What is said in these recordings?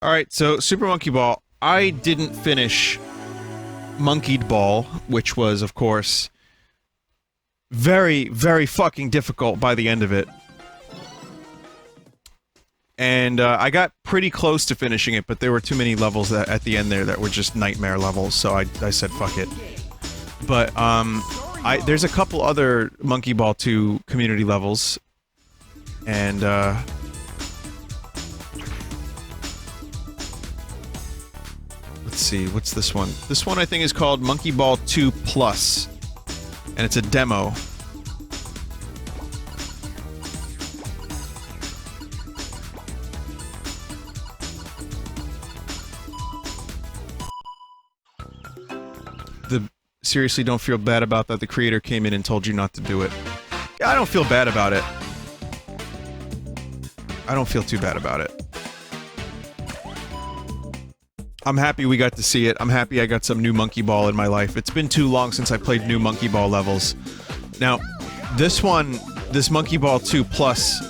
Alright, so Super Monkey Ball. I didn't finish Monkeyed Ball, which was, of course, very, very fucking difficult by the end of it. And, I got pretty close to finishing it, but there were too many levels that at the end there that were just nightmare levels, so I said fuck it. But, there's a couple other Monkey Ball 2 community levels, and, let's see, what's this one? This one I think is called Monkey Ball 2 Plus, and it's a demo. Seriously, don't feel bad about that. The creator came in and told you not to do it. Yeah, I don't feel bad about it. I don't feel too bad about it. I'm happy we got to see it. I'm happy I got some new Monkey Ball in my life. It's been too long since I played new Monkey Ball levels. Now, this one, this Monkey Ball 2 Plus,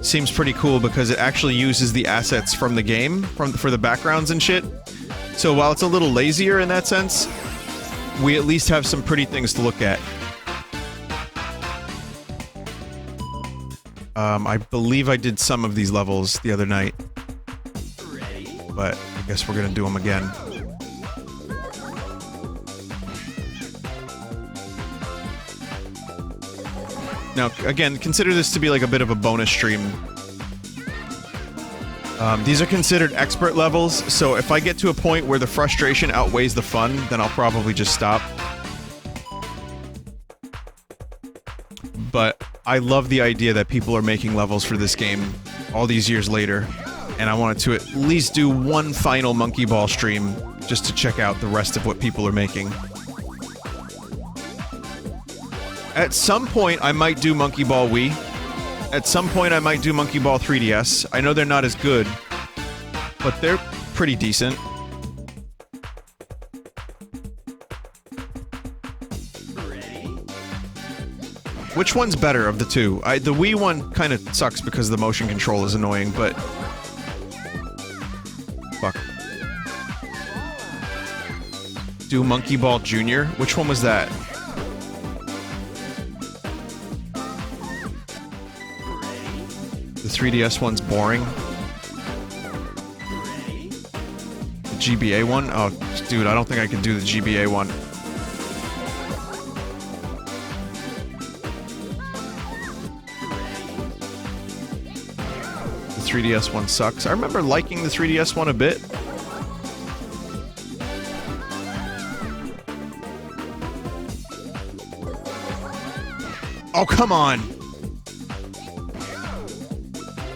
seems pretty cool because it actually uses the assets from the game, for the backgrounds and shit. So while it's a little lazier in that sense, we at least have some pretty things to look at. I believe I did some of these levels the other night. But I guess we're gonna do them again. Now, again, consider this to be like a bit of a bonus stream. These are considered expert levels, so if I get to a point where the frustration outweighs the fun, then I'll probably just stop. But I love the idea that people are making levels for this game all these years later, and I wanted to at least do one final Monkey Ball stream just to check out the rest of what people are making. At some point, I might do Monkey Ball Wii. At some point, I might do Monkey Ball 3DS. I know they're not as good, but they're pretty decent. Which one's better of the two? The Wii one kind of sucks because the motion control is annoying, but... Fuck. Do Monkey Ball Jr.? Which one was that? The 3DS one's boring. The GBA one? Oh, dude, I don't think I can do the GBA one. The 3DS one sucks. I remember liking the 3DS one a bit. Oh, come on!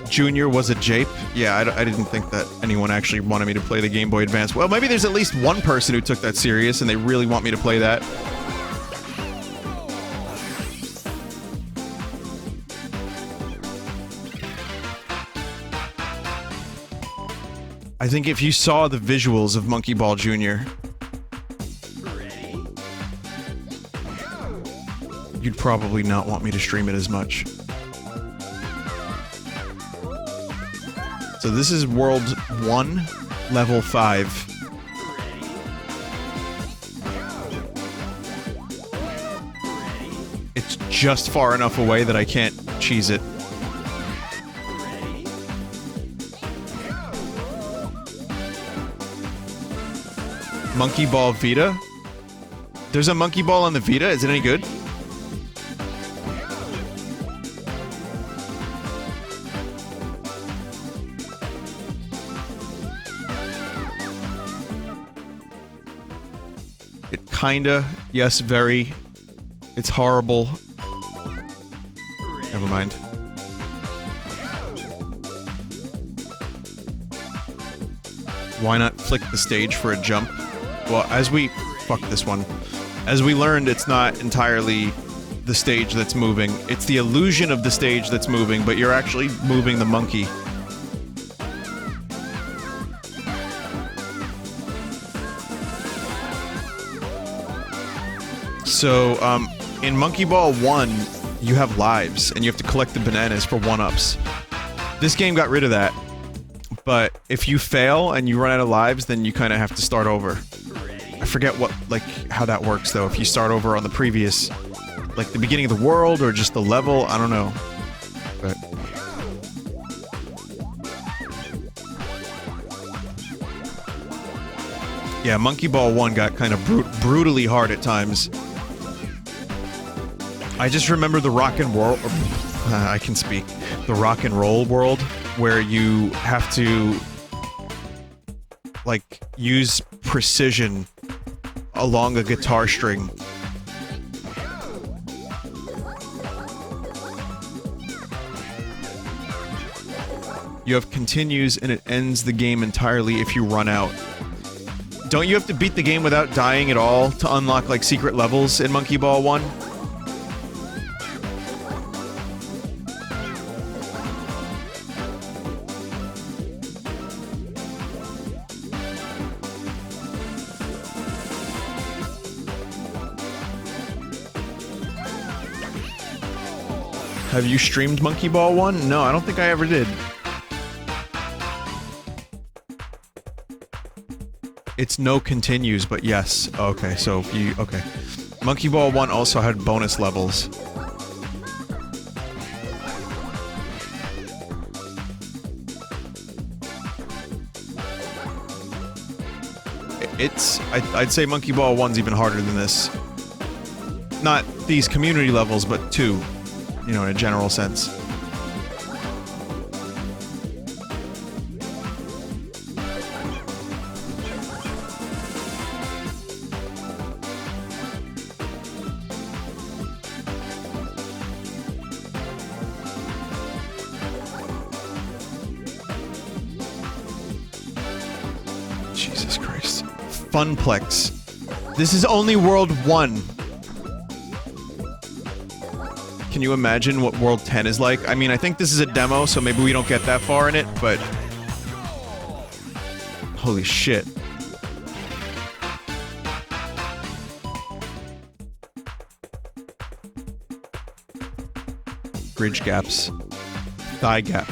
Junior was a jape? Yeah, I didn't think that anyone actually wanted me to play the Game Boy Advance. Well, maybe there's at least one person who took that serious and they really want me to play that. I think if you saw the visuals of Monkey Ball Jr., you'd probably not want me to stream it as much. So this is World 1, Level 5. It's just far enough away that I can't cheese it. Monkey Ball Vita? There's a Monkey Ball on the Vita? Is it any good? Kinda. Yes, very. It's horrible. Never mind. Why not flick the stage for a jump? Well, fuck this one. As we learned, it's not entirely the stage that's moving. It's the illusion of the stage that's moving, but you're actually moving the monkey. So, in Monkey Ball 1, you have lives, and you have to collect the bananas for 1-ups. This game got rid of that, but if you fail and you run out of lives, then you kind of have to start over. I forget what, like, how that works, though. If you start over on the previous, like, the beginning of the world, or just the level, I don't know. But... yeah, Monkey Ball 1 got kind of brutally hard at times. I just remember the rock and roll... I can speak. The rock and roll world, where you have to, like, use precision along a guitar string. You have continues and it ends the game entirely if you run out. Don't you have to beat the game without dying at all to unlock, like, secret levels in Monkey Ball 1? Have you streamed Monkey Ball 1? No, I don't think I ever did. It's no continues, but yes. Okay, so you... okay. Monkey Ball 1 also had bonus levels. It's... I'd say Monkey Ball 1's even harder than this. Not these community levels, but 2. You know, in a general sense. Jesus Christ. Funplex. This is only World 1. Can you imagine what World 10 is like? I mean, I think this is a demo, so maybe we don't get that far in it, but... holy shit. Bridge gaps. Thigh gap.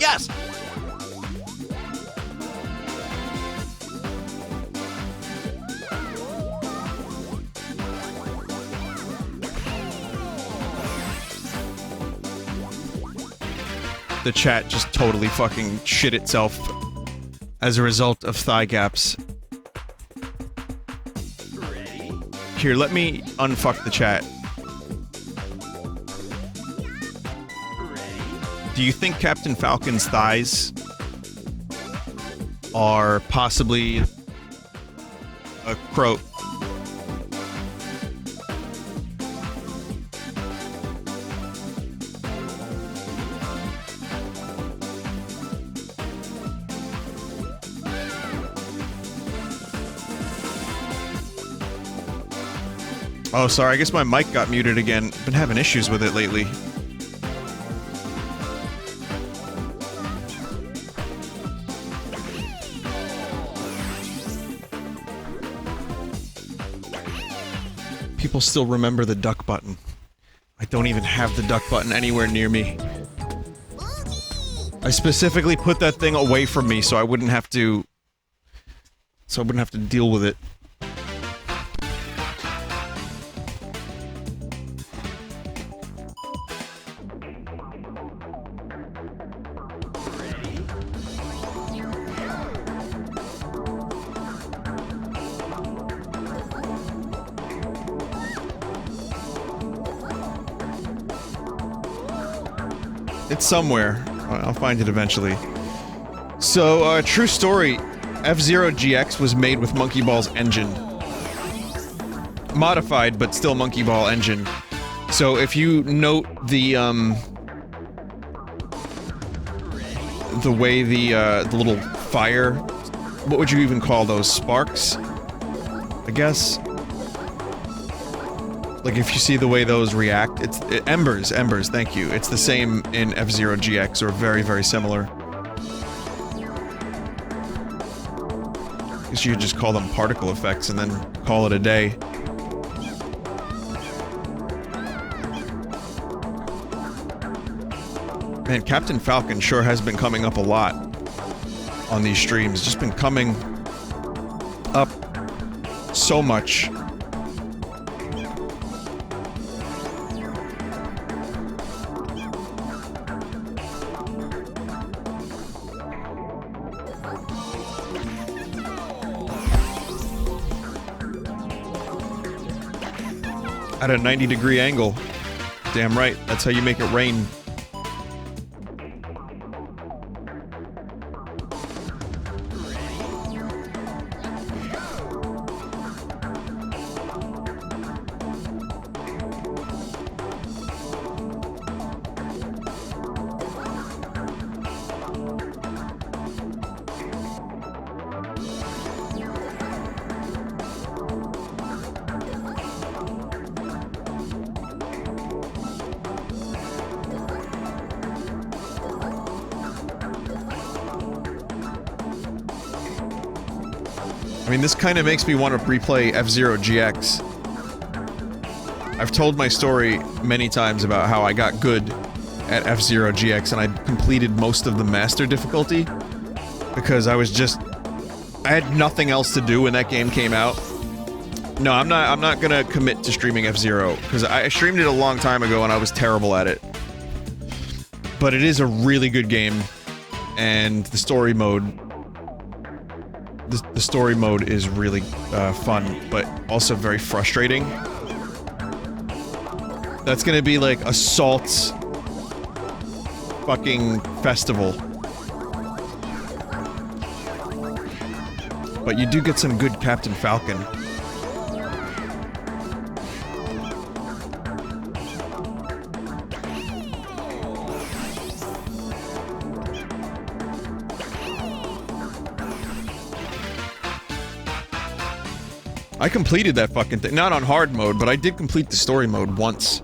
Yes! The chat just totally fucking shit itself as a result of thigh gaps. Here, let me unfuck the chat. Do you think Captain Falcon's thighs are possibly a croat? Oh, sorry, I guess my mic got muted again. Been having issues with it lately. People still remember the duck button. I don't even have the duck button anywhere near me. I specifically put that thing away from me so I wouldn't have to... deal with it. It's somewhere. I'll find it eventually. So, true story. F-Zero GX was made with Monkey Ball's engine. Modified, but still Monkey Ball engine. So if you note the way the little fire... what would you even call those? Sparks? I guess? Like, if you see the way those react, it's... embers, thank you. It's the same in F-Zero GX, or very, very similar. I guess you could just call them particle effects and then call it a day. Man, Captain Falcon sure has been coming up a lot on these streams. Just been coming up so much. At a 90-degree angle. Damn right, that's how you make it rain. I mean, this kind of makes me want to replay F-Zero GX. I've told my story many times about how I got good at F-Zero GX and I completed most of the master difficulty because I had nothing else to do when that game came out. No, I'm not gonna commit to streaming F-Zero because I streamed it a long time ago and I was terrible at it. But it is a really good game, and the story mode. The story mode is really fun, but also very frustrating. That's gonna be like Assault's fucking festival. But you do get some good Captain Falcon. I completed that fucking thing. Not on hard mode, but I did complete the story mode once.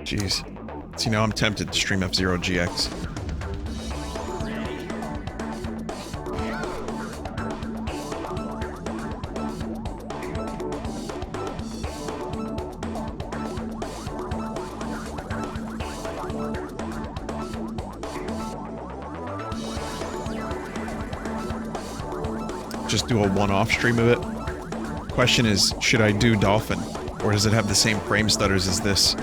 Jeez. See, now I'm tempted to stream F-Zero GX. Just do a one-off stream of it. Question is, should I do Dolphin? Or does it have the same frame stutters as this?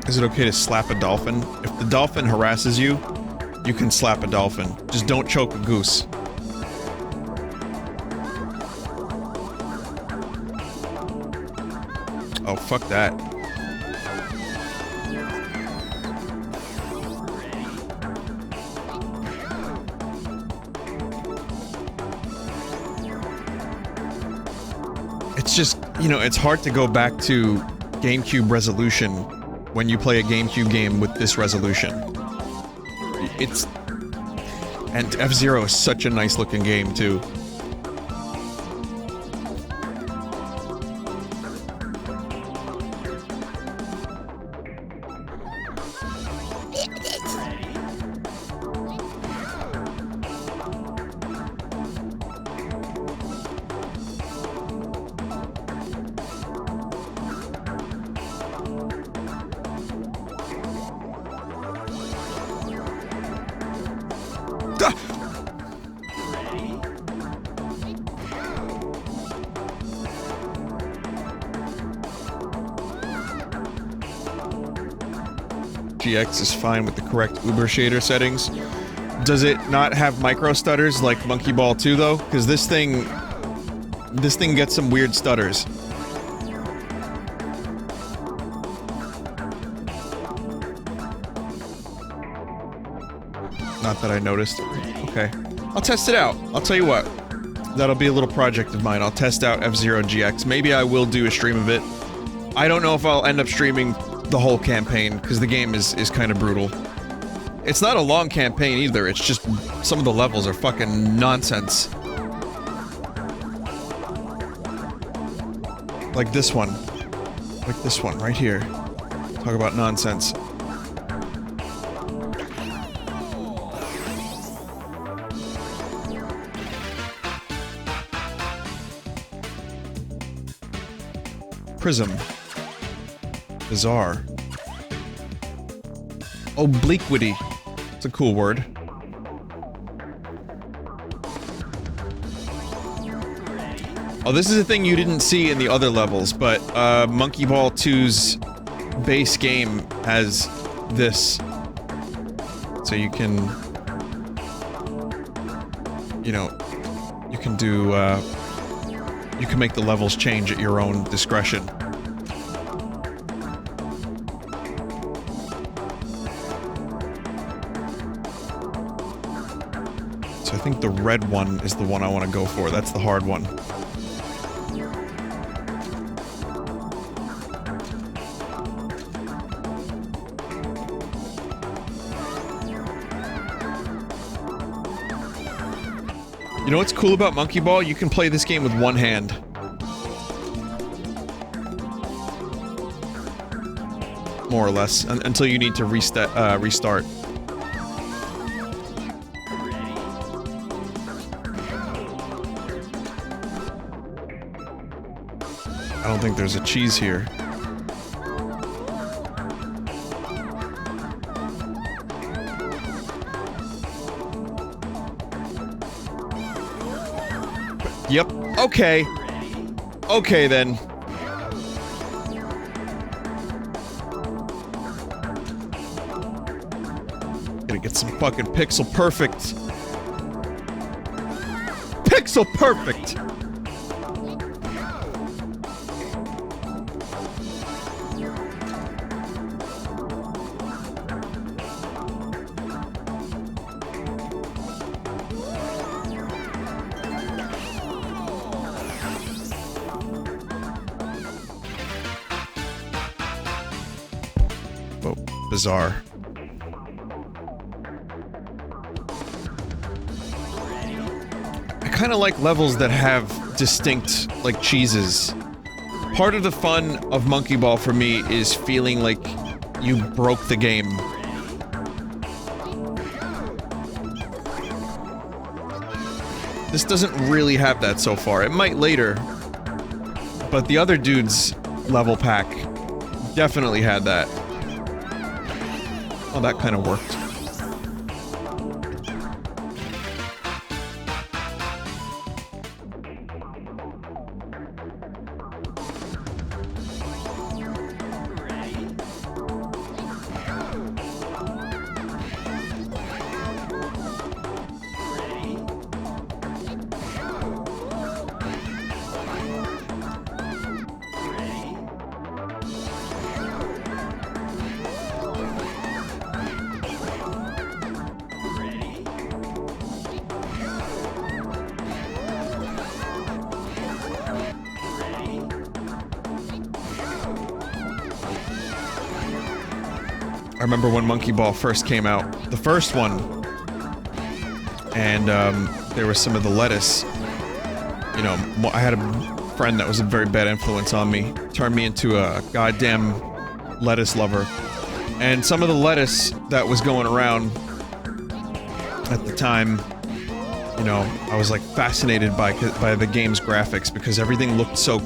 Is it okay to slap a dolphin? If the dolphin harasses you, you can slap a dolphin. Just don't choke a goose. Oh, fuck that. It's just, you know, it's hard to go back to GameCube resolution when you play a GameCube game with this resolution. And F-Zero is such a nice looking game, too. GX is fine with the correct Uber shader settings. Does it not have micro stutters like Monkey Ball 2 though? Because this thing gets some weird stutters. Not that I noticed. Okay. I'll test it out. I'll tell you what. That'll be a little project of mine. I'll test out F-Zero GX. Maybe I will do a stream of it. I don't know if I'll end up streaming the whole campaign, because the game is kind of brutal. It's not a long campaign either, it's just some of the levels are fucking nonsense. Like this one. Like this one, right here. Talk about nonsense. Prism. Bizarre. Obliquity. It's a cool word. Oh, this is a thing you didn't see in the other levels, but Monkey Ball 2's base game has this. So you can... you know, you can do, you can make the levels change at your own discretion. So I think the red one is the one I want to go for. That's the hard one. You know what's cool about Monkey Ball? You can play this game with one hand. More or less, until you need to restart. I don't think there's a cheese here. Yep. Okay. Okay, then. Gonna get some fucking pixel perfect. Pixel perfect! Bizarre. I kind of like levels that have distinct, like, cheeses. Part of the fun of Monkey Ball for me is feeling like you broke the game. This doesn't really have that so far. It might later, but the other dude's level pack definitely had that. Oh, that kind of worked. I remember when Monkey Ball first came out, the first one, and there was some of the lettuce. You know, I had a friend that was a very bad influence on me, turned me into a goddamn lettuce lover. And some of the lettuce that was going around at the time, you know, I was like fascinated by the game's graphics because everything looked so,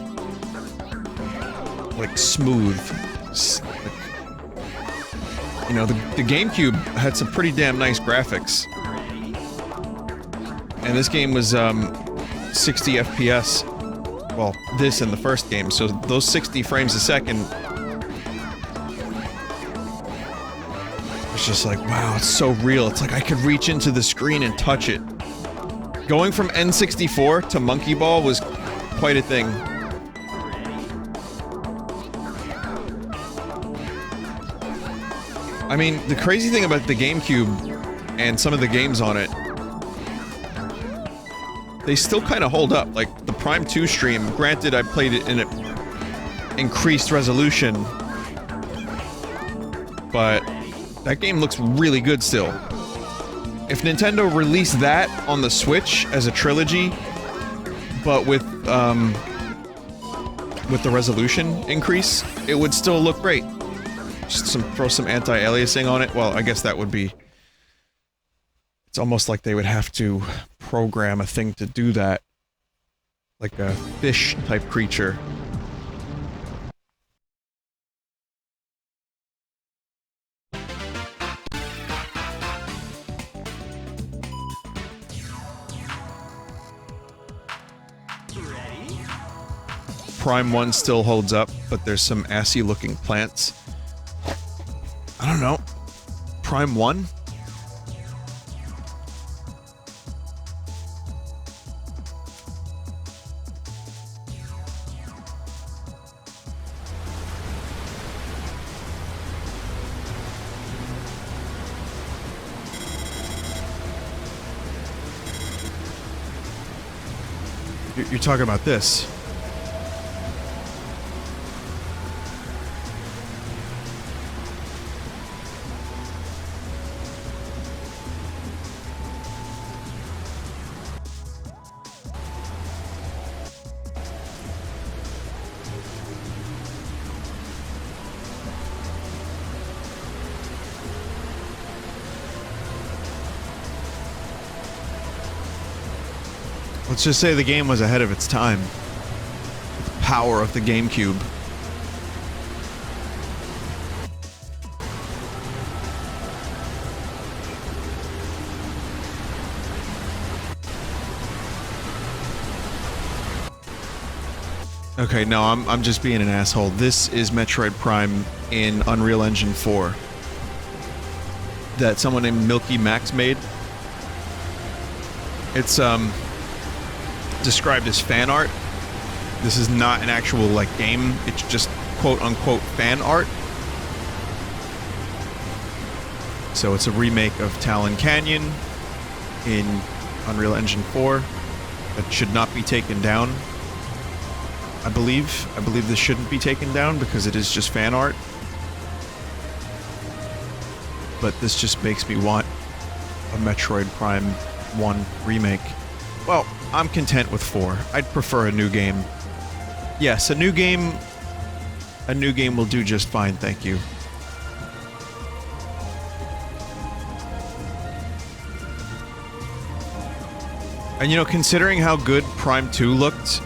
like, smooth. You know, the GameCube had some pretty damn nice graphics. And this game was, 60 FPS. Well, this and the first game, so those 60 frames a second... It's just like, wow, it's so real. It's like I could reach into the screen and touch it. Going from N64 to Monkey Ball was quite a thing. I mean, the crazy thing about the GameCube and some of the games on it, they still kind of hold up. Like, the Prime 2 stream, granted I played it in an increased resolution, but that game looks really good still. If Nintendo released that on the Switch as a trilogy, but with the resolution increase, it would still look great. Just throw some anti-aliasing on it. Well, I guess that would be... It's almost like they would have to program a thing to do that. Like a fish-type creature. Prime 1 still holds up, but there's some assy-looking plants. I don't know. Prime 1? You're talking about this. Let's just say the game was ahead of its time. The power of the GameCube. Okay, no, I'm just being an asshole. This is Metroid Prime in Unreal Engine 4. That someone named Milky Max made. It's, described as fan art. This is not an actual, like, game. It's just quote-unquote fan art. So it's a remake of Talon Canyon in Unreal Engine 4 that should not be taken down. I believe this shouldn't be taken down because it is just fan art. But this just makes me want a Metroid Prime 1 remake. Well, I'm content with 4. I'd prefer a new game. Yes, a new game will do just fine, thank you. And you know, considering how good Prime 2 looked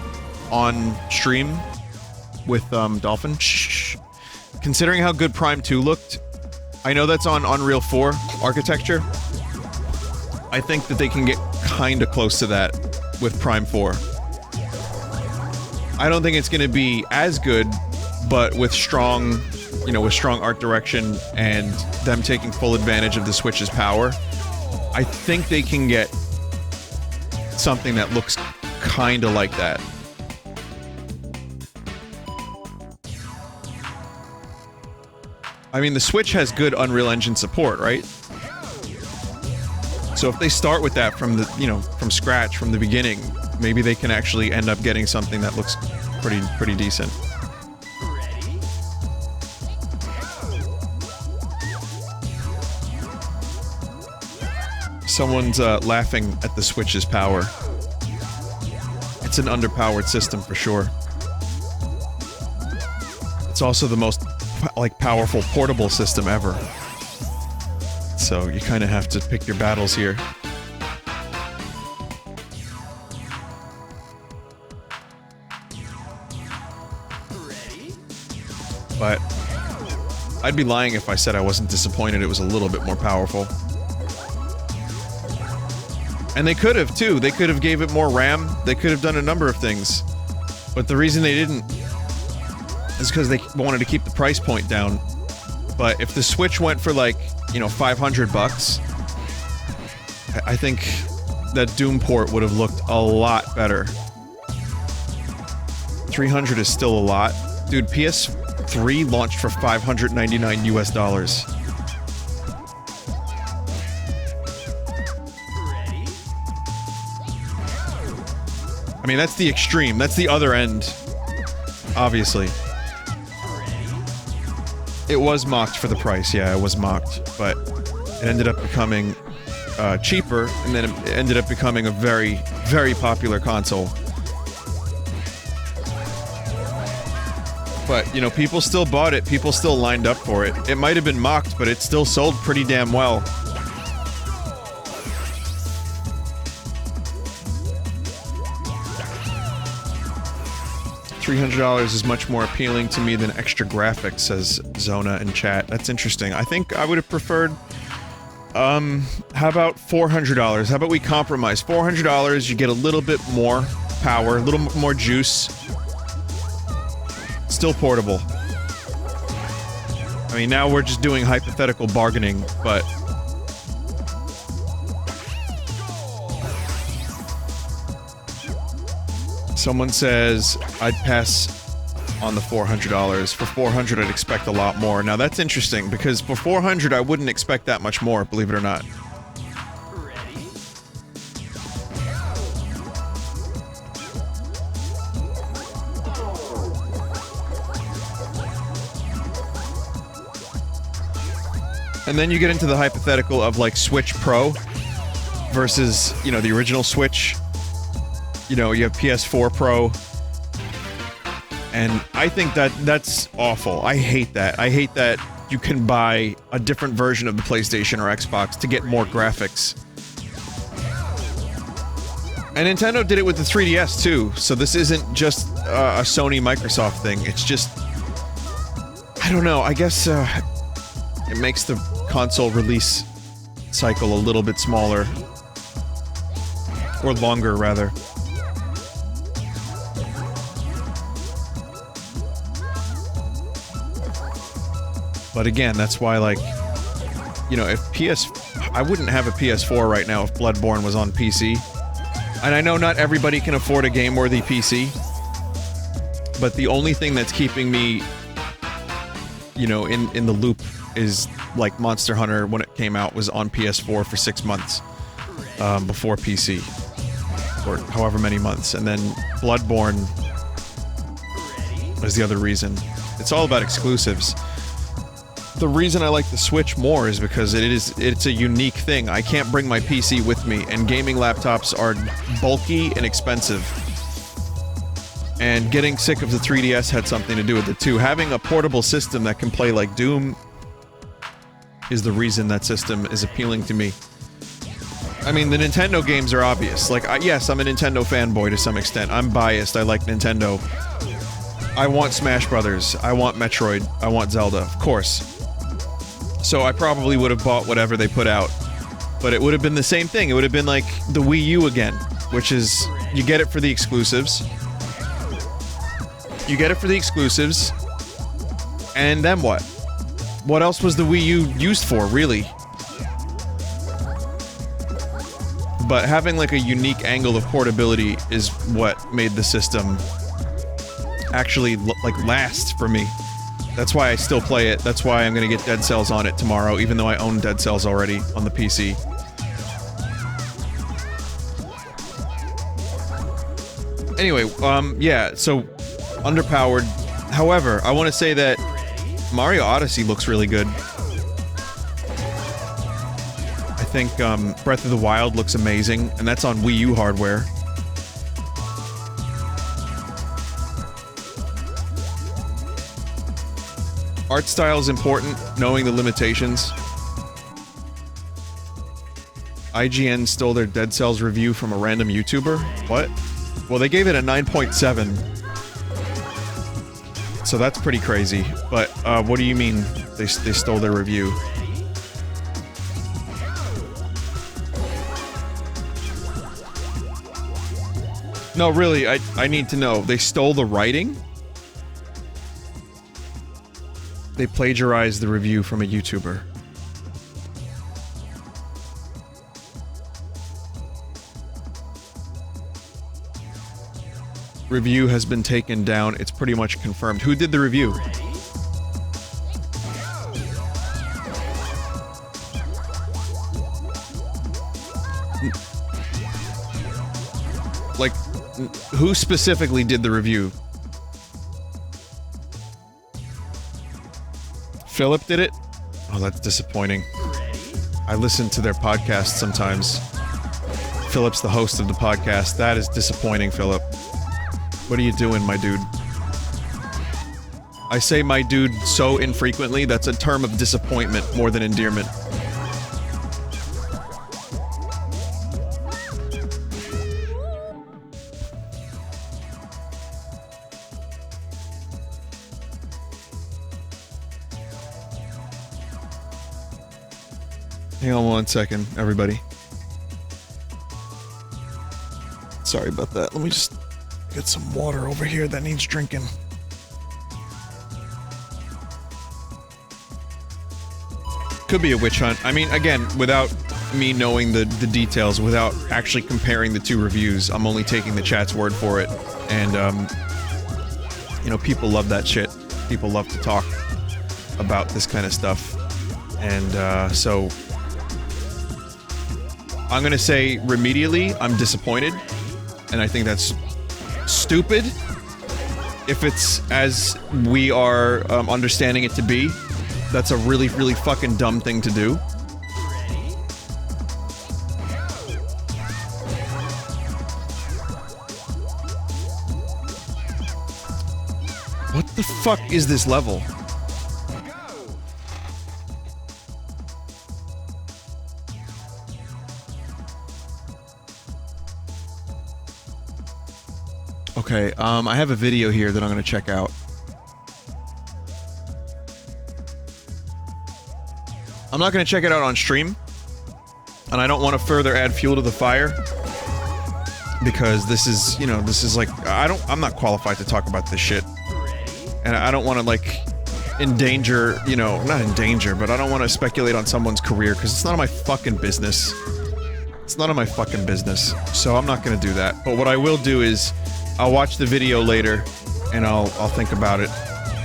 on stream with Dolphin, considering how good Prime 2 looked, I know that's on Unreal 4 architecture. I think that they can get kinda close to that with Prime 4. I don't think it's gonna be as good, but with strong, you know, with strong art direction and them taking full advantage of the Switch's power, I think they can get something that looks kinda like that. I mean, the Switch has good Unreal Engine support, right? So if they start with that from the, you know, from scratch, from the beginning, maybe they can actually end up getting something that looks pretty decent. Someone's laughing at the Switch's power. It's an underpowered system for sure. It's also the most, like, powerful portable system ever. So you kind of have to pick your battles here. But I'd be lying if I said I wasn't disappointed it was a little bit more powerful. And they could have, too. They could have gave it more RAM. They could have done a number of things. But the reason they didn't is because they wanted to keep the price point down. But if the Switch went for like, you know, $500, I think that Doom port would have looked a lot better. 300 is still a lot. Dude, PS3 launched for $599 US. I mean, that's the extreme. That's the other end. Obviously. It was mocked for the price, yeah, it was mocked. But it ended up becoming cheaper, and then it ended up becoming a very, very popular console. But, you know, people still bought it, people still lined up for it. It might have been mocked, but it still sold pretty damn well. $300 is much more appealing to me than extra graphics, says Zona in chat. That's interesting. I think I would have preferred... how about $400? How about we compromise? $400, you get a little bit more power, a little more juice. Still portable. I mean, now we're just doing hypothetical bargaining, but... Someone says, I'd pass on the $400. For $400, I'd expect a lot more. Now, that's interesting, because for $400, I wouldn't expect that much more, believe it or not. And then you get into the hypothetical of, like, Switch Pro versus, you know, the original Switch. You know, you have PS4 Pro. And I think that's awful. I hate that. I hate that you can buy a different version of the PlayStation or Xbox to get more graphics. And Nintendo did it with the 3DS too, so this isn't just a Sony-Microsoft thing. It's just... I don't know, I guess it makes the console release cycle a little bit smaller. Or longer, rather. But again, that's why, like, you know, I wouldn't have a PS4 right now if Bloodborne was on PC. And I know not everybody can afford a game-worthy PC, but the only thing that's keeping me, you know, in the loop is, like, Monster Hunter, when it came out, was on PS4 for 6 months, before PC. Or however many months. And then Bloodborne was the other reason. It's all about exclusives. The reason I like the Switch more is because it's a unique thing. I can't bring my PC with me, and gaming laptops are bulky and expensive. And getting sick of the 3DS had something to do with it too. Having a portable system that can play like Doom is the reason that system is appealing to me. I mean, the Nintendo games are obvious. Like, yes, I'm a Nintendo fanboy to some extent. I'm biased, I like Nintendo. I want Smash Brothers, I want Metroid, I want Zelda, of course. So I probably would have bought whatever they put out. But it would have been the same thing. It would have been like the Wii U again, which is, you get it for the exclusives. You get it for the exclusives, and then what? What else was the Wii U used for, really? But having, like, a unique angle of portability is what made the system actually, like, last for me. That's why I still play it. That's why I'm gonna get Dead Cells on it tomorrow, even though I own Dead Cells already on the PC. Anyway, yeah, so, underpowered. However, I want to say that Mario Odyssey looks really good. I think, Breath of the Wild looks amazing, and that's on Wii U hardware. Art style is important, knowing the limitations. IGN stole their Dead Cells review from a random YouTuber? What? Well, they gave it a 9.7. So that's pretty crazy. But, what do you mean they stole their review? No, really, I need to know. They stole the writing? They plagiarized the review from a YouTuber. Review has been taken down. It's pretty much confirmed. Who did the review? Like, who specifically did the review? Philip did it? Oh, that's disappointing. I listen to their podcast sometimes. Philip's the host of the podcast. That is disappointing, Philip. What are you doing, my dude? I say my dude so infrequently, that's a term of disappointment more than endearment. Hang on 1 second, everybody. Sorry about that. Let me just get some water over here that needs drinking. Could be a witch hunt. I mean, again, without me knowing the details, without actually comparing the two reviews, I'm only taking the chat's word for it. And, you know, people love that shit. People love to talk about this kind of stuff. And, so... I'm gonna say, remedially, I'm disappointed. And I think that's stupid. If it's as we are understanding it to be, that's a really, really fucking dumb thing to do. What the fuck is this level? Okay, I have a video here that I'm gonna check out. I'm not gonna check it out on stream, and I don't want to further add fuel to the fire, because this is, you know, this is like, I'm not qualified to talk about this shit. And I don't want to, like, endanger, you know, not endanger, but I don't want to speculate on someone's career, because it's none of my fucking business. It's none of my fucking business, so I'm not gonna do that. But what I will do is, I'll watch the video later, and I'll think about it,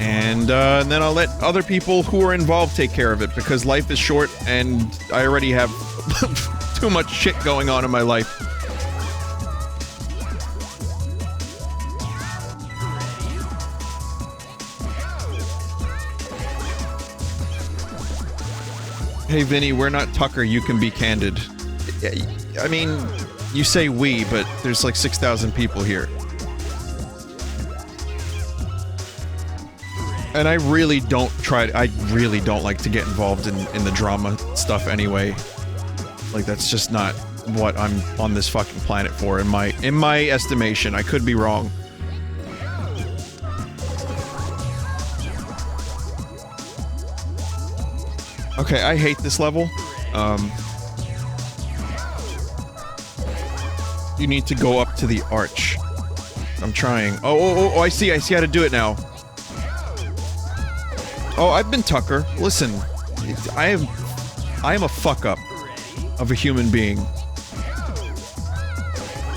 and then I'll let other people who are involved take care of it, because life is short, and I already have too much shit going on in my life. Hey Vinny, we're not Tucker, you can be candid. I mean, you say we, but there's like 6,000 people here. And I really don't like to get involved in the drama stuff anyway. Like, that's just not what I'm on this fucking planet for, in my estimation. I could be wrong. Okay, I hate this level. You need to go up to the arch. I'm trying. Oh, I see how to do it now. Oh, I've been Tucker. Listen, I am a fuck-up of a human being.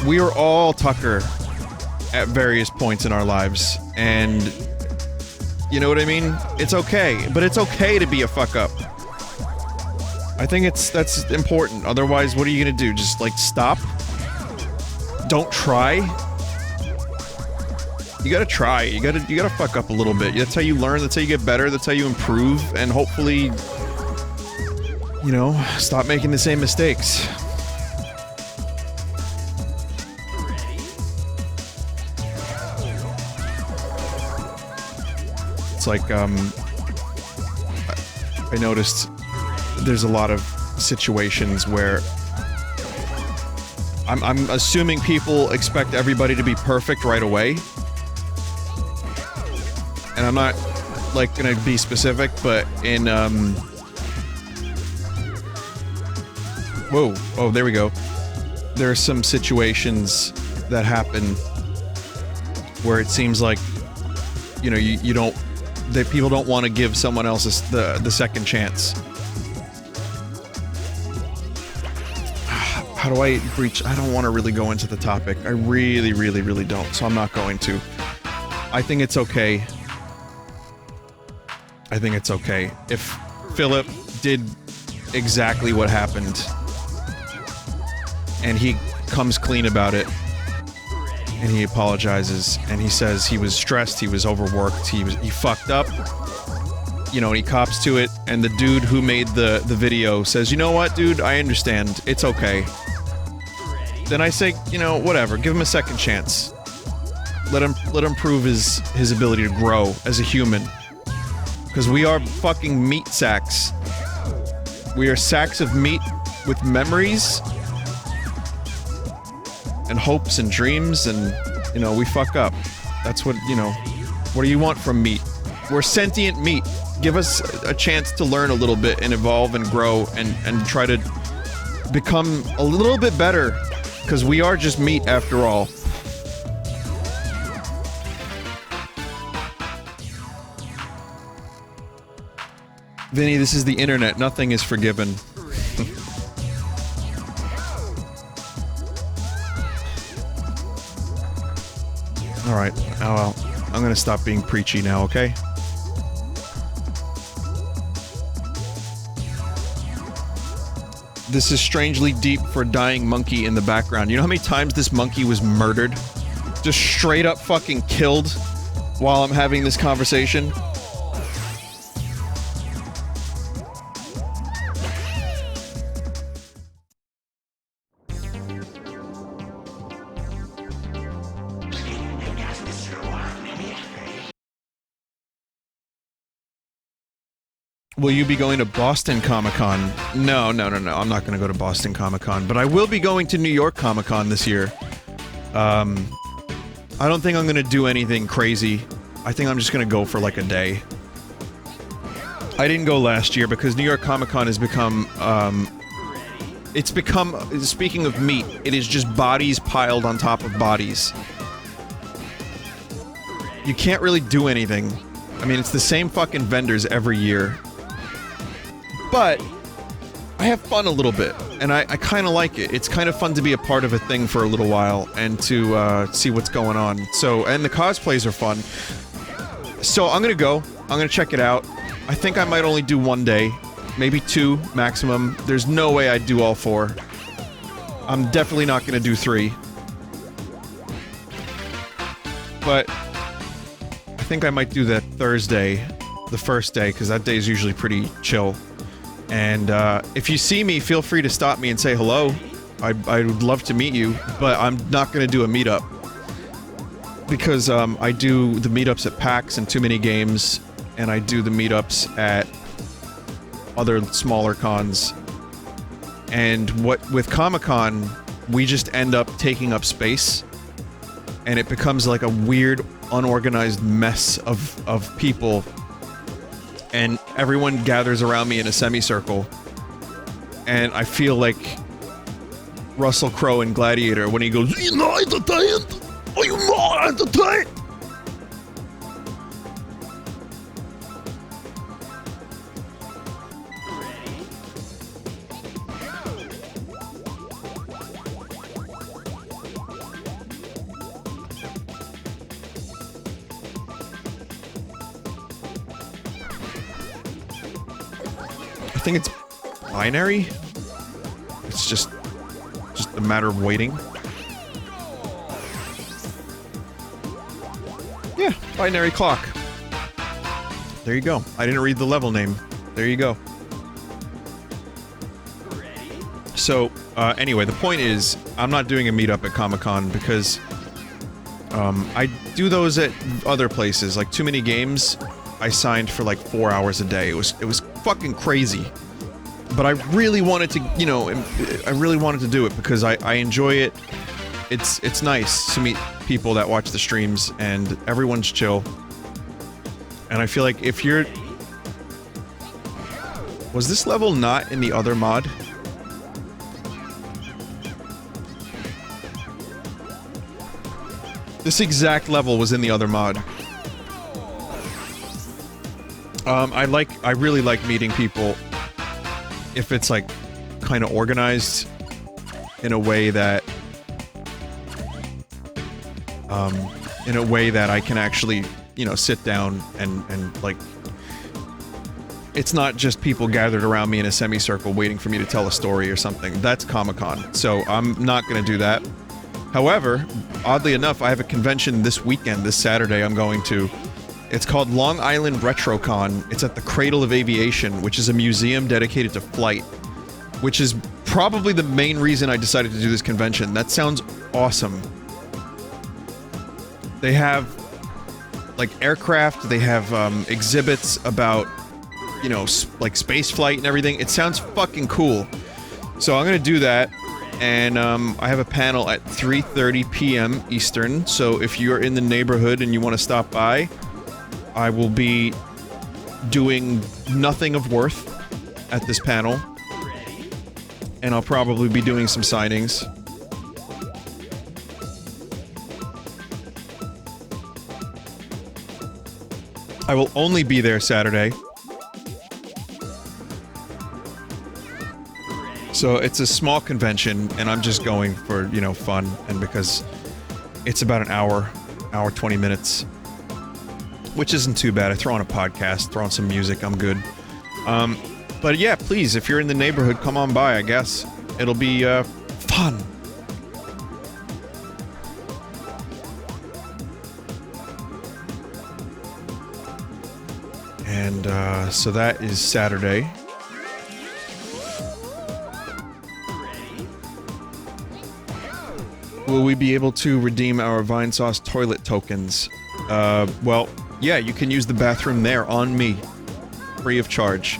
We are all Tucker at various points in our lives, and you know what I mean? It's okay, but it's okay to be a fuck-up. I think that's important. Otherwise, what are you gonna do? Just, like, stop? Don't try? You gotta try. You gotta fuck up a little bit. That's how you learn, that's how you get better, that's how you improve, and hopefully, you know, stop making the same mistakes. It's like, I noticed there's a lot of situations where I'm assuming people expect everybody to be perfect right away. And I'm not, like, gonna be specific, but in, whoa, oh, there we go. There are some situations that happen where it seems like, you know, you don't that people don't want to give someone else the second chance. How do I breach? I don't want to really go into the topic. I really, really, really don't, so I'm not going to. I think it's okay. I think it's okay. If Philip did exactly what happened, and he comes clean about it, and he apologizes, and he says he was stressed, he was overworked, he fucked up, you know, and he cops to it, and the dude who made the video says, you know what, dude, I understand, it's okay. Then I say, you know, whatever, give him a second chance. Let him prove his ability to grow as a human. Because we are fucking meat sacks. We are sacks of meat with memories and hopes and dreams, and, you know, we fuck up. That's what, you know, what do you want from meat? We're sentient meat. Give us a chance to learn a little bit and evolve and grow and try to become a little bit better, because we are just meat after all. Vinny, this is the internet. Nothing is forgiven. Alright, oh well. I'm gonna stop being preachy now, okay? This is strangely deep for a dying monkey in the background. You know how many times this monkey was murdered? Just straight up fucking killed while I'm having this conversation? Will you be going to Boston Comic-Con? No, I'm not gonna go to Boston Comic-Con, but I will be going to New York Comic-Con this year. I don't think I'm gonna do anything crazy. I think I'm just gonna go for like a day. I didn't go last year because New York Comic-Con has become, it's become, speaking of meat, it is just bodies piled on top of bodies. You can't really do anything. I mean, it's the same fucking vendors every year. But I have fun a little bit, and I kind of like it. It's kind of fun to be a part of a thing for a little while, and to see what's going on. So, and the cosplays are fun. So I'm gonna go. I'm gonna check it out. I think I might only do one day, maybe 2 maximum. There's no way I'd do all 4. I'm definitely not gonna do 3. But I think I might do that Thursday, the first day, because that day is usually pretty chill. And, if you see me, feel free to stop me and say hello. I would love to meet you, but I'm not gonna do a meetup. Because, I do the meetups at PAX and Too Many Games, and I do the meetups at other smaller cons. And with Comic-Con, we just end up taking up space, and it becomes like a weird, unorganized mess of people. And everyone gathers around me in a semicircle. And I feel like Russell Crowe in Gladiator when he goes, "Are you not entertained? Are you not entertained?" I think it's binary. It's just a matter of waiting. Yeah, binary clock. There you go. I didn't read the level name. There you go. So, anyway, the point is, I'm not doing a meetup at Comic-Con because, I do those at other places, like Too Many Games. I signed for like 4 hours a day. It was fucking crazy. But I really wanted to, you know, I really wanted to do it because I enjoy it. It's nice to meet people that watch the streams, and everyone's chill. And I feel like if you're... Was this level not in the other mod? This exact level was in the other mod. I really like meeting people if it's like kind of organized in a way that I can actually, you know, sit down and like, it's not just people gathered around me in a semicircle waiting for me to tell a story or something. That's Comic-Con, so I'm not gonna do that. However, oddly enough, I have a convention this weekend, this Saturday I'm going to. It's called Long Island RetroCon. It's at the Cradle of Aviation, which is a museum dedicated to flight, which is probably the main reason I decided to do this convention. That sounds awesome. They have, like, aircraft, they have, exhibits about, you know, like, space flight and everything. It sounds fucking cool. So I'm gonna do that, and, I have a panel at 3:30 p.m. Eastern, so if you're in the neighborhood and you want to stop by, I will be doing nothing of worth at this panel, and I'll probably be doing some signings. I will only be there Saturday. So it's a small convention, and I'm just going for, you know, fun, and because it's about an hour 20 minutes. Which isn't too bad. I throw on a podcast, throw on some music, I'm good. But yeah, please, if you're in the neighborhood, come on by, I guess. It'll be, fun. And, so that is Saturday. Will we be able to redeem our Vinesauce toilet tokens? Well, yeah, you can use the bathroom there on me. Free of charge.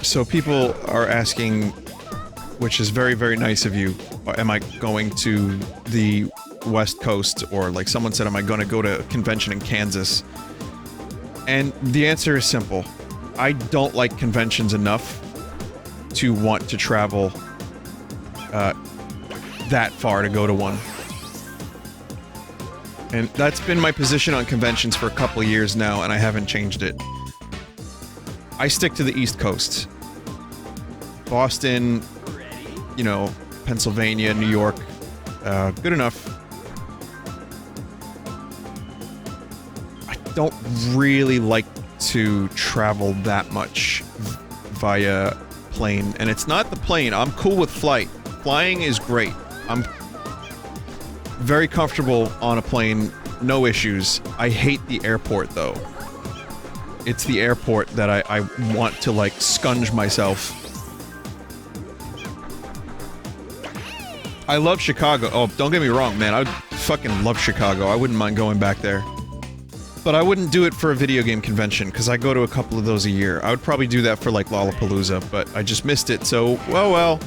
So people are asking, which is very, very nice of you, am I going to the West Coast? Or like someone said, am I gonna go to a convention in Kansas? And the answer is simple. I don't like conventions enough to want to travel that far to go to one. And that's been my position on conventions for a couple of years now, and I haven't changed it. I stick to the East Coast. Boston, you know, Pennsylvania, New York, good enough. I don't really like to travel that much via plane, and it's not the plane. I'm cool with flight. Flying is great. I'm very comfortable on a plane, no issues. I hate the airport though. It's the airport that I want to like scunge myself. I love Chicago. Oh, don't get me wrong, man. I fucking love Chicago. I wouldn't mind going back there. But I wouldn't do it for a video game convention, because I go to a couple of those a year. I would probably do that for, like, Lollapalooza, but I just missed it, so, well.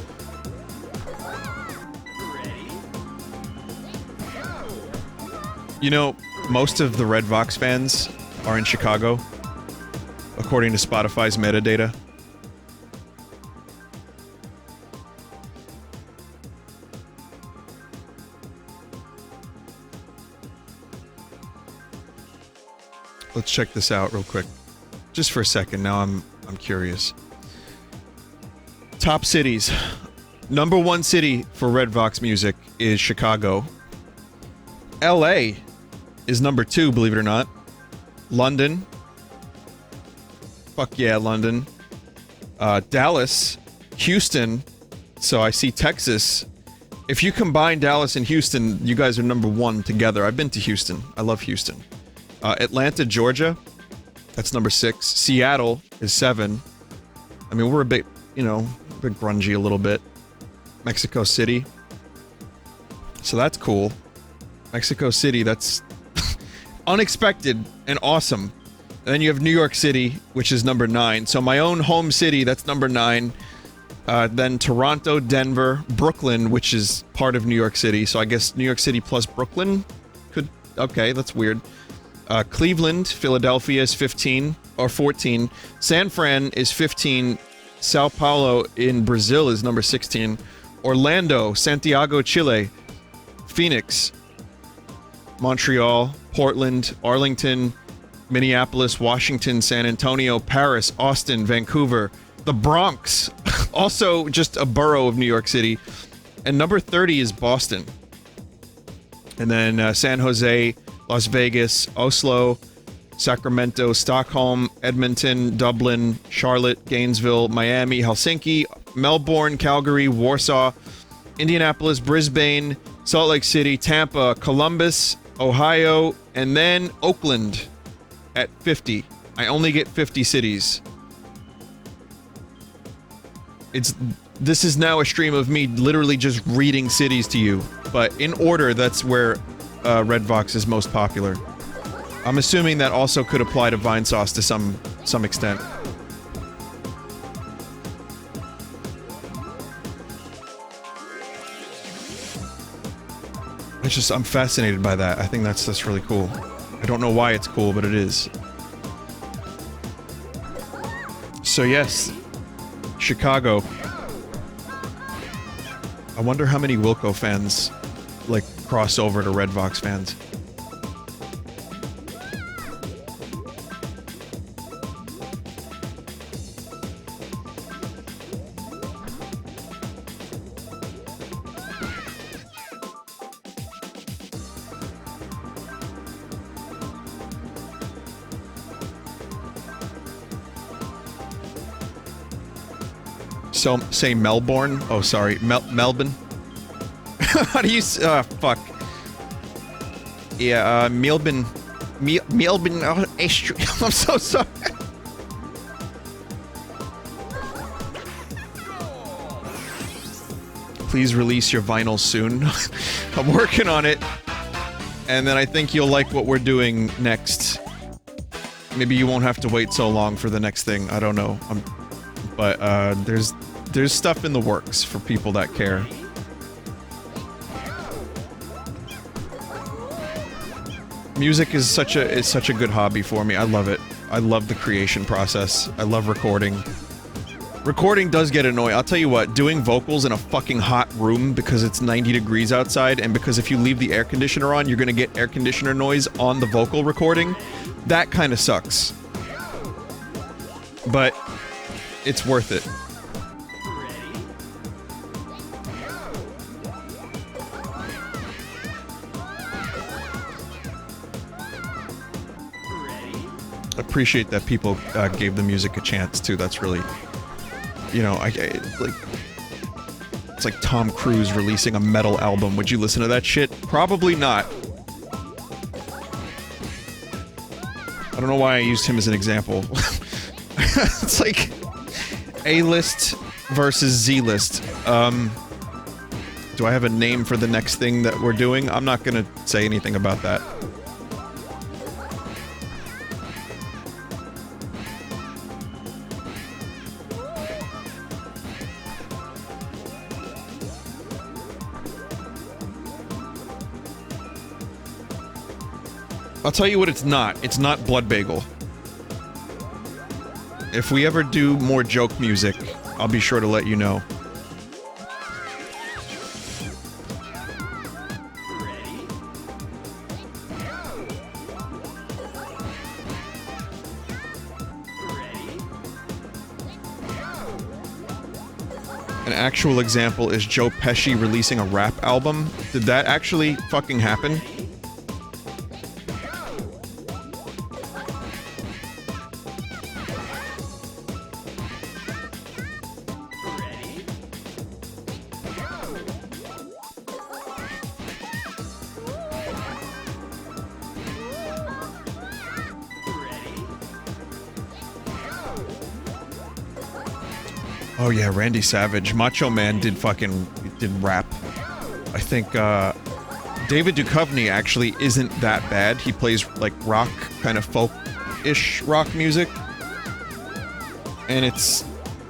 You know, most of the Red Vox fans are in Chicago, according to Spotify's metadata. Let's check this out real quick. Just for a second, now I'm curious. Top cities. Number 1 city for Red Vox music is Chicago. LA is number 2, believe it or not. London. Fuck yeah, London. Dallas. Houston. So I see Texas. If you combine Dallas and Houston, you guys are number 1 together. I've been to Houston. I love Houston. Atlanta, Georgia, that's number 6. Seattle is 7. I mean, we're a bit, you know, a bit grungy a little bit. Mexico City. So that's cool. Mexico City, that's unexpected and awesome. And then you have New York City, which is number 9. So my own home city, that's number 9. Then Toronto, Denver, Brooklyn, which is part of New York City. So I guess New York City plus Brooklyn could... Okay, that's weird. Cleveland, Philadelphia is 15, or 14. San Fran is 15. Sao Paulo in Brazil is number 16. Orlando, Santiago, Chile. Phoenix, Montreal, Portland, Arlington, Minneapolis, Washington, San Antonio, Paris, Austin, Vancouver, the Bronx, also just a borough of New York City, and number 30 is Boston. And then San Jose, Las Vegas, Oslo, Sacramento, Stockholm, Edmonton, Dublin, Charlotte, Gainesville, Miami, Helsinki, Melbourne, Calgary, Warsaw, Indianapolis, Brisbane, Salt Lake City, Tampa, Columbus, Ohio, and then Oakland at 50. I only get 50 cities. This is now a stream of me literally just reading cities to you, but in order, that's where Redvox is most popular. I'm assuming that also could apply to Vinesauce to some extent. I'm fascinated by that. I think that's really cool. I don't know why it's cool, but it is. So yes, Chicago. I wonder how many Wilco fans, like, cross over to Redvox fans. So, say Melbourne? Oh, sorry. Melbourne? How do you fuck. Yeah, Melbourne. Melbourne. I'm so sorry. Please release your vinyl soon. I'm working on it. And then I think you'll like what we're doing next. Maybe you won't have to wait so long for the next thing. I don't know. But there's stuff in the works for people that care. Music is such a good hobby for me. I love it. I love the creation process. I love recording. Recording does get annoying. I'll tell you what, doing vocals in a fucking hot room because it's 90 degrees outside, and because if you leave the air conditioner on, you're gonna get air conditioner noise on the vocal recording, that kind of sucks. But it's worth it. Appreciate that people gave the music a chance too. That's really, you know, like, it's like Tom Cruise releasing a metal album. Would you listen to that shit? Probably not. I don't know why I used him as an example. It's like A-list versus Z-list. Do I have a name for the next thing that we're doing? I'm not gonna say anything about that. I'll tell you what it's not. It's not Blood Bagel. If we ever do more joke music, I'll be sure to let you know. An actual example is Joe Pesci releasing a rap album. Did that actually fucking happen? Oh yeah, Randy Savage. Macho Man did rap. I think, David Duchovny actually isn't that bad. He plays, like, rock, kind of folk-ish rock music. And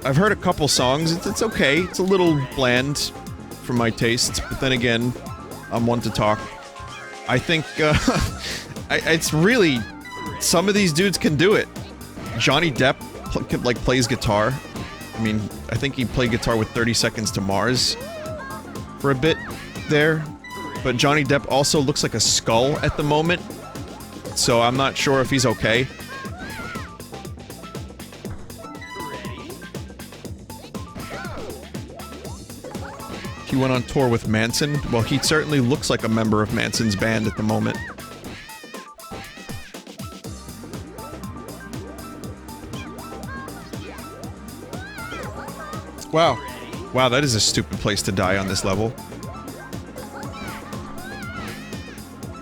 I've heard a couple songs. It's okay. It's a little bland for my tastes, but then again, I'm one to talk. I think, it's really... Some of these dudes can do it. Johnny Depp, like, plays guitar. I mean, I think he played guitar with 30 Seconds to Mars for a bit there. But Johnny Depp also looks like a skull at the moment, so I'm not sure if he's okay. He went on tour with Manson. Well, he certainly looks like a member of Manson's band at the moment. Wow. Wow, that is a stupid place to die on this level.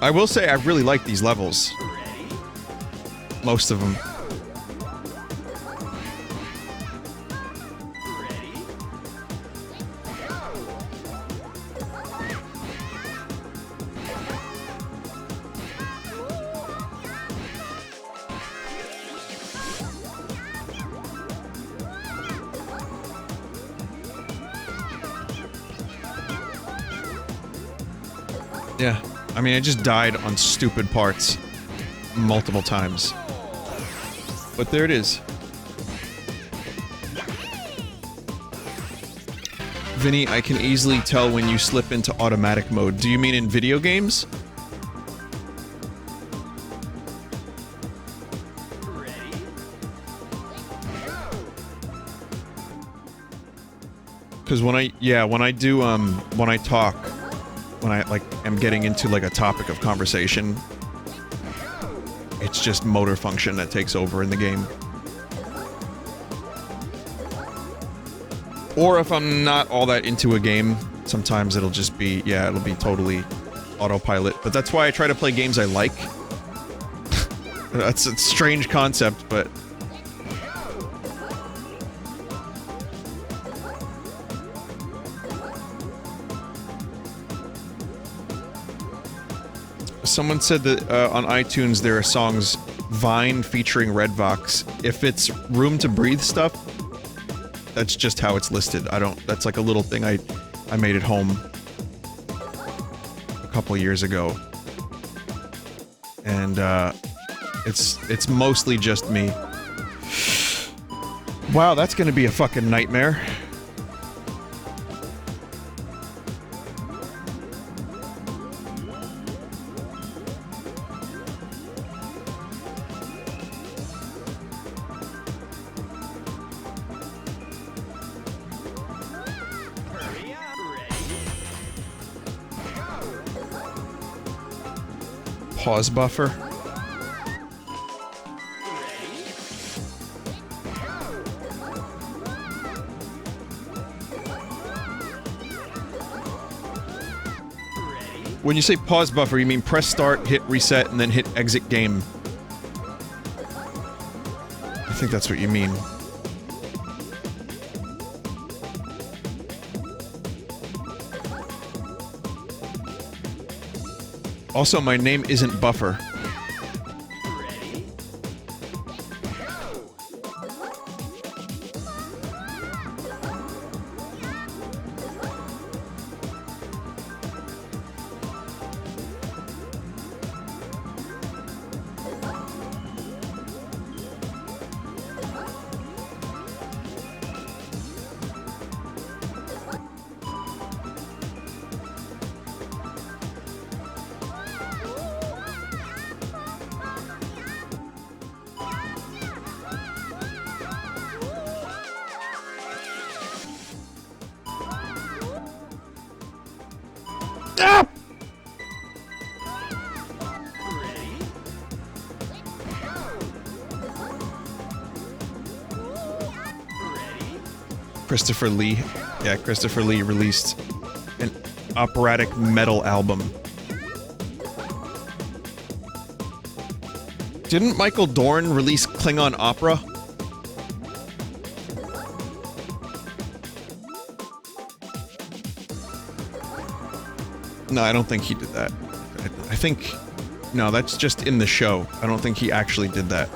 I will say I really like these levels. Most of them. Yeah, I mean, I just died on stupid parts multiple times. But there it is. Vinny, I can easily tell when you slip into automatic mode. Do you mean in video games? Because when I, yeah, when I do, when I talk, when I, like, am getting into, like, a topic of conversation, it's just motor function that takes over in the game. Or if I'm not all that into a game, sometimes it'll just be, yeah, it'll be totally autopilot. But that's why I try to play games I like. That's a strange concept, but... Someone said that on iTunes there are songs Vine featuring Red Vox. If it's Room to Breathe stuff, that's just how it's listed. I don't... That's like a little thing I made at home a couple years ago. And, it's mostly just me. Wow, that's gonna be a fucking nightmare. Pause buffer. When you say pause buffer, you mean press start, hit reset, and then hit exit game. I think that's what you mean. Also, my name isn't Buffer. Christopher Lee. Yeah, Christopher Lee released an operatic metal album. Didn't Michael Dorn release Klingon Opera? No, I don't think he did that. I think... No, that's just in the show. I don't think he actually did that.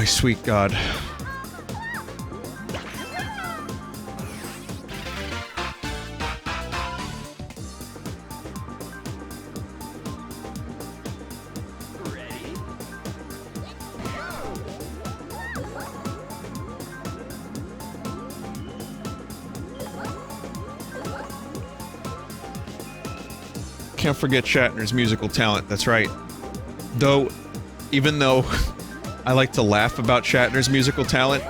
my sweet God. Can't forget Shatner's musical talent, that's right. Though, even though I like to laugh about Shatner's musical talent,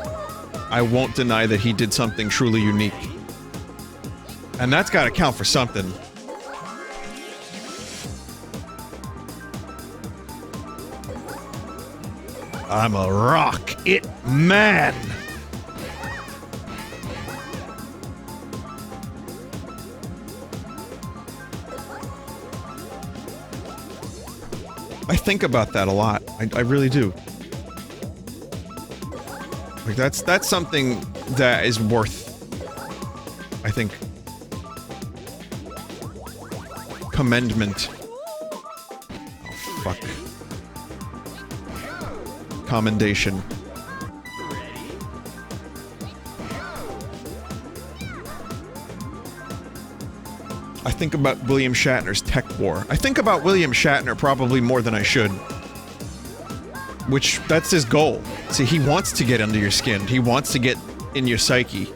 I won't deny that he did something truly unique. And that's gotta count for something. I'm a rock it man! I think about that a lot. I really do. Like, that's something that is worth, I think, commendment. Oh, fuck. Commendation. I think about William Shatner's tech war. I think about William Shatner probably more than I should. Which, that's his goal. See, he wants to get under your skin. He wants to get in your psyche.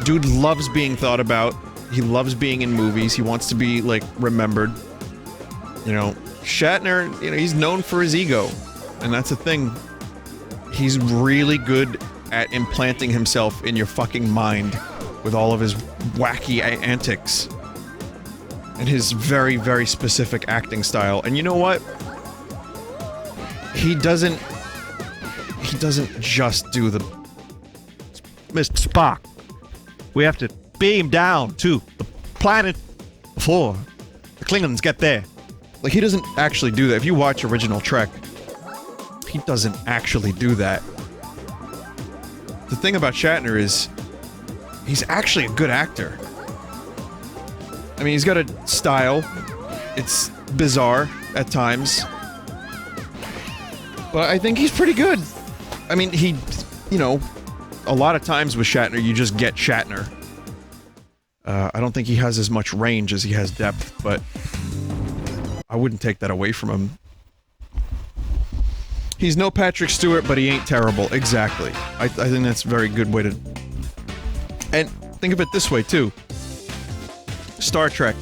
Dude loves being thought about. He loves being in movies. He wants to be, like, remembered. You know, Shatner, you know, he's known for his ego. And that's the thing. He's really good at implanting himself in your fucking mind with all of his wacky antics. And his very, very specific acting style. And you know what? He doesn't just do the... Mr. Spock, we have to beam down to the planet before the Klingons get there. Like, he doesn't actually do that. If you watch Original Trek, he doesn't actually do that. The thing about Shatner is, he's actually a good actor. I mean, he's got a style. It's bizarre at times. But I think he's pretty good. I mean, he, you know, a lot of times with Shatner, you just get Shatner. I don't think he has as much range as he has depth, but I wouldn't take that away from him. He's no Patrick Stewart, but he ain't terrible. Exactly. I think that's a very good way to... And think of it this way, too. Star Trek.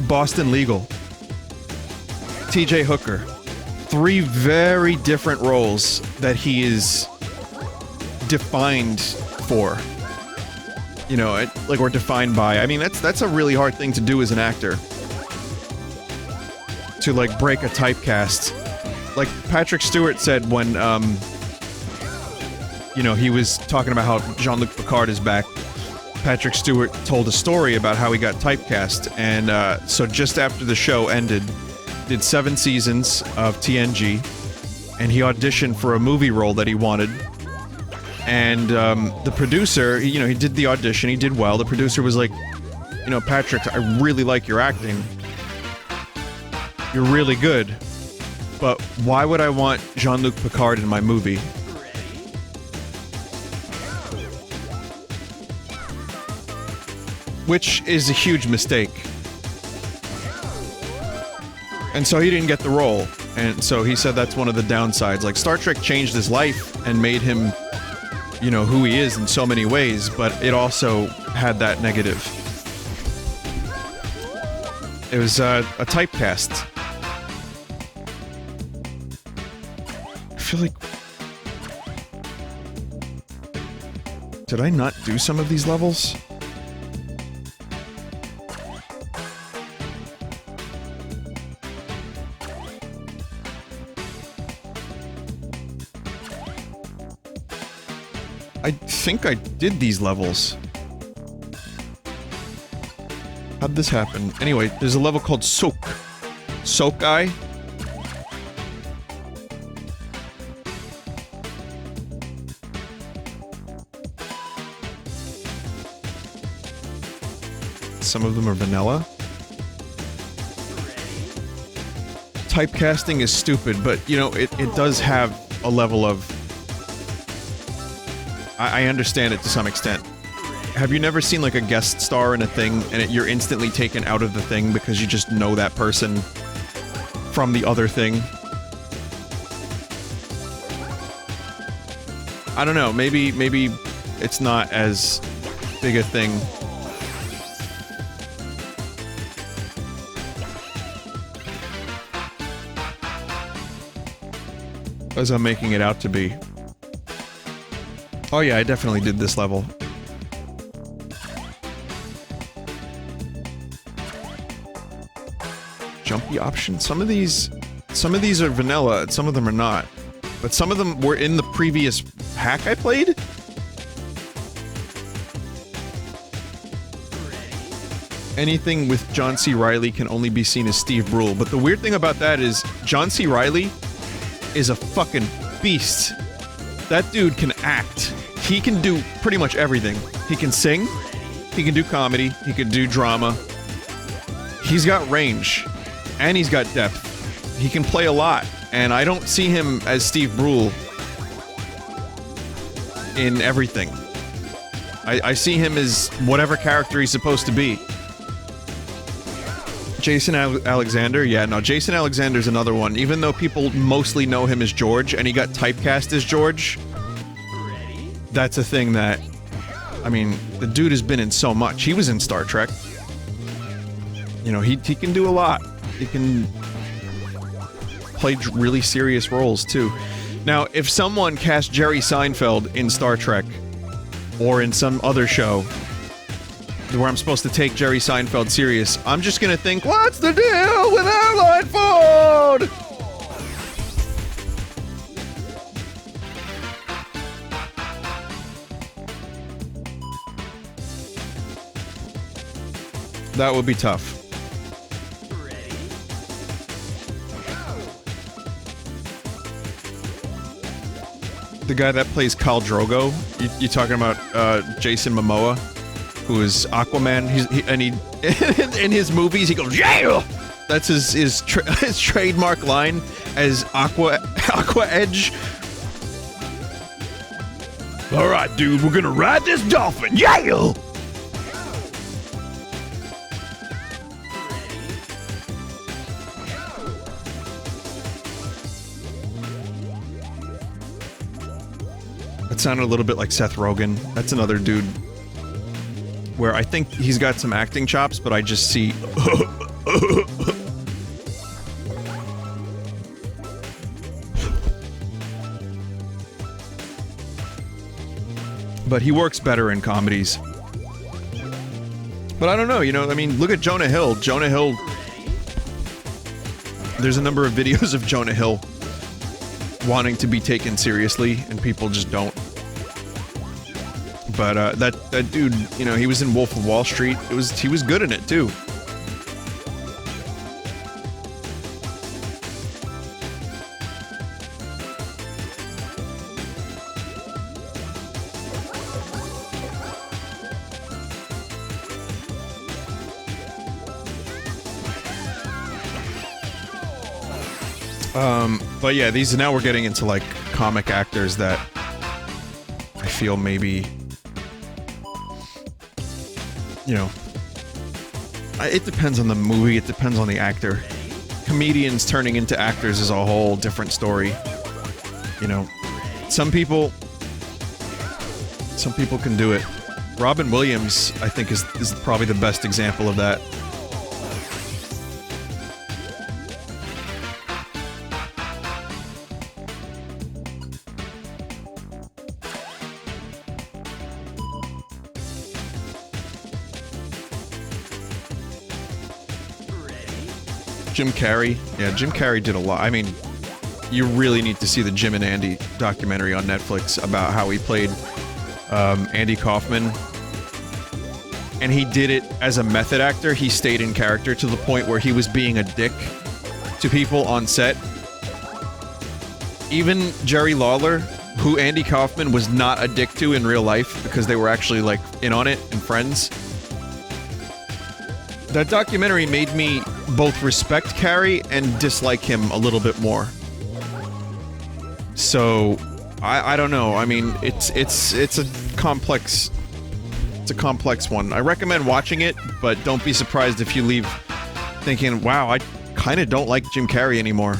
Boston Legal. T.J. Hooker. 3 very different roles that he is defined for. You know, like, or defined by. I mean, that's a really hard thing to do as an actor. To, like, break a typecast. Like Patrick Stewart said when, you know, he was talking about how Jean-Luc Picard is back. Patrick Stewart told a story about how he got typecast, and, so just after the show ended, did 7 seasons of TNG, and he auditioned for a movie role that he wanted. And, the producer, you know, he did the audition, he did well. The producer was like, you know, Patrick, I really like your acting. You're really good. But why would I want Jean-Luc Picard in my movie? Which is a huge mistake. And so he didn't get the role. And so he said that's one of the downsides. Like, Star Trek changed his life and made him, you know, who he is in so many ways, but it also had that negative. It was a typecast. I feel like... Did I not do some of these levels? I think I did these levels. How'd this happen? Anyway, there's a level called Soak. Soak-Eye? Some of them are vanilla. typecasting is stupid, but, you know, it does have a level of... I understand it to some extent. Have you never seen, like, a guest star in a thing, and you're instantly taken out of the thing because you just know that person from the other thing? I don't know, maybe it's not as big a thing. As I'm making it out to be. Oh yeah, I definitely did this level. Jumpy options. Some of these are vanilla, and some of them are not. But some of them were in the previous hack I played? Anything with John C. Reilly can only be seen as Steve Brule, but the weird thing about that is John C. Reilly is a fucking beast. That dude can act. He can do pretty much everything. He can sing, he can do comedy, he can do drama. He's got range, and he's got depth. He can play a lot, and I don't see him as Steve Brule in everything. I see him as whatever character he's supposed to be. Jason Alexander? Yeah, no, Jason Alexander's another one. Even though people mostly know him as George, and he got typecast as George, that's a thing that... I mean, the dude has been in so much. He was in Star Trek. You know, he can do a lot. He can play really serious roles, too. Now, if someone cast Jerry Seinfeld in Star Trek, or in some other show, where I'm supposed to take Jerry Seinfeld serious, I'm just gonna think, what's the deal with airline food? That would be tough. The guy that plays Khal Drogo, you talking about Jason Momoa, who is Aquaman? In his movies he goes, yeah! That's his trademark line as Aqua Edge. All right, dude, we're gonna ride this dolphin, yeah! That sounded a little bit like Seth Rogen. That's another dude where I think he's got some acting chops, but I just see... But he works better in comedies. But I don't know, you know, I mean, look at Jonah Hill. Jonah Hill... There's a number of videos of Jonah Hill wanting to be taken seriously, and people just don't. But, that dude, you know, he was in Wolf of Wall Street. He was good in it, too. But yeah, now we're getting into, like, comic actors that I feel maybe, you know, it depends on the movie, it depends on the actor. Comedians turning into actors is a whole different story. You know, some people can do it. Robin Williams, I think, is probably the best example of that. Jim Carrey. Yeah, Jim Carrey did a lot. I mean, you really need to see the Jim and Andy documentary on Netflix about how he played Andy Kaufman. And he did it as a method actor. He stayed in character to the point where he was being a dick to people on set. Even Jerry Lawler, who Andy Kaufman was not a dick to in real life because they were actually, like, in on it and friends. That documentary made me both respect Carrie and dislike him a little bit more. So, I don't know. I mean, it's a complex one. I recommend watching it, but don't be surprised if you leave thinking, wow, I kind of don't like Jim Carrey anymore.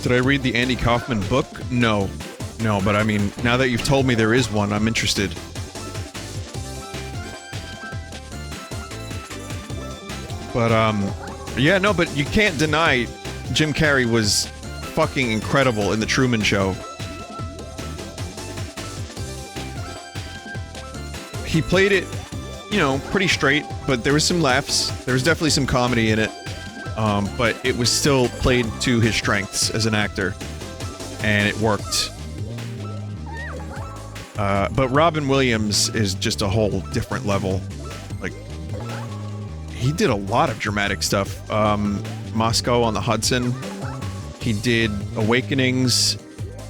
Did I read the Andy Kaufman book? No. No, but I mean, now that you've told me there is one, I'm interested. But, yeah, no, but you can't deny Jim Carrey was fucking incredible in The Truman Show. He played it, you know, pretty straight, but there was some laughs. There was definitely some comedy in it. But it was still played to his strengths as an actor. And it worked. But Robin Williams is just a whole different level. Like, he did a lot of dramatic stuff. Moscow on the Hudson. He did Awakenings.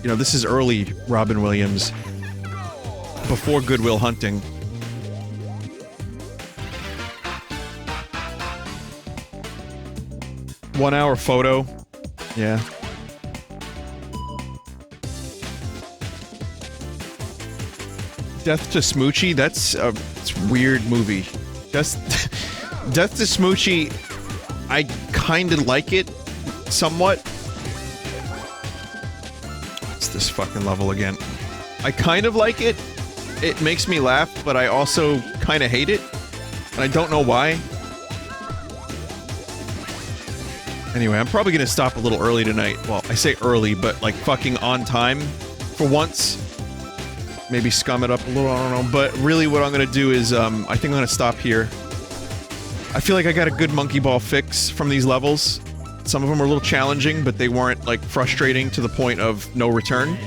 You know, this is early Robin Williams. Before Good Will Hunting. One Hour Photo. Yeah. Death to Smoochie, that's a weird movie. Death to Smoochie, I kinda like it, somewhat. What's this fucking level again? I kind of like it. It makes me laugh, but I also kinda hate it. And I don't know why. Anyway, I'm probably gonna stop a little early tonight. Well, I say early, but like fucking on time for once. Maybe scum it up a little, I don't know. But really what I'm gonna do is, I think I'm gonna stop here. I feel like I got a good monkey ball fix from these levels. Some of them were a little challenging, but they weren't, like, frustrating to the point of no return.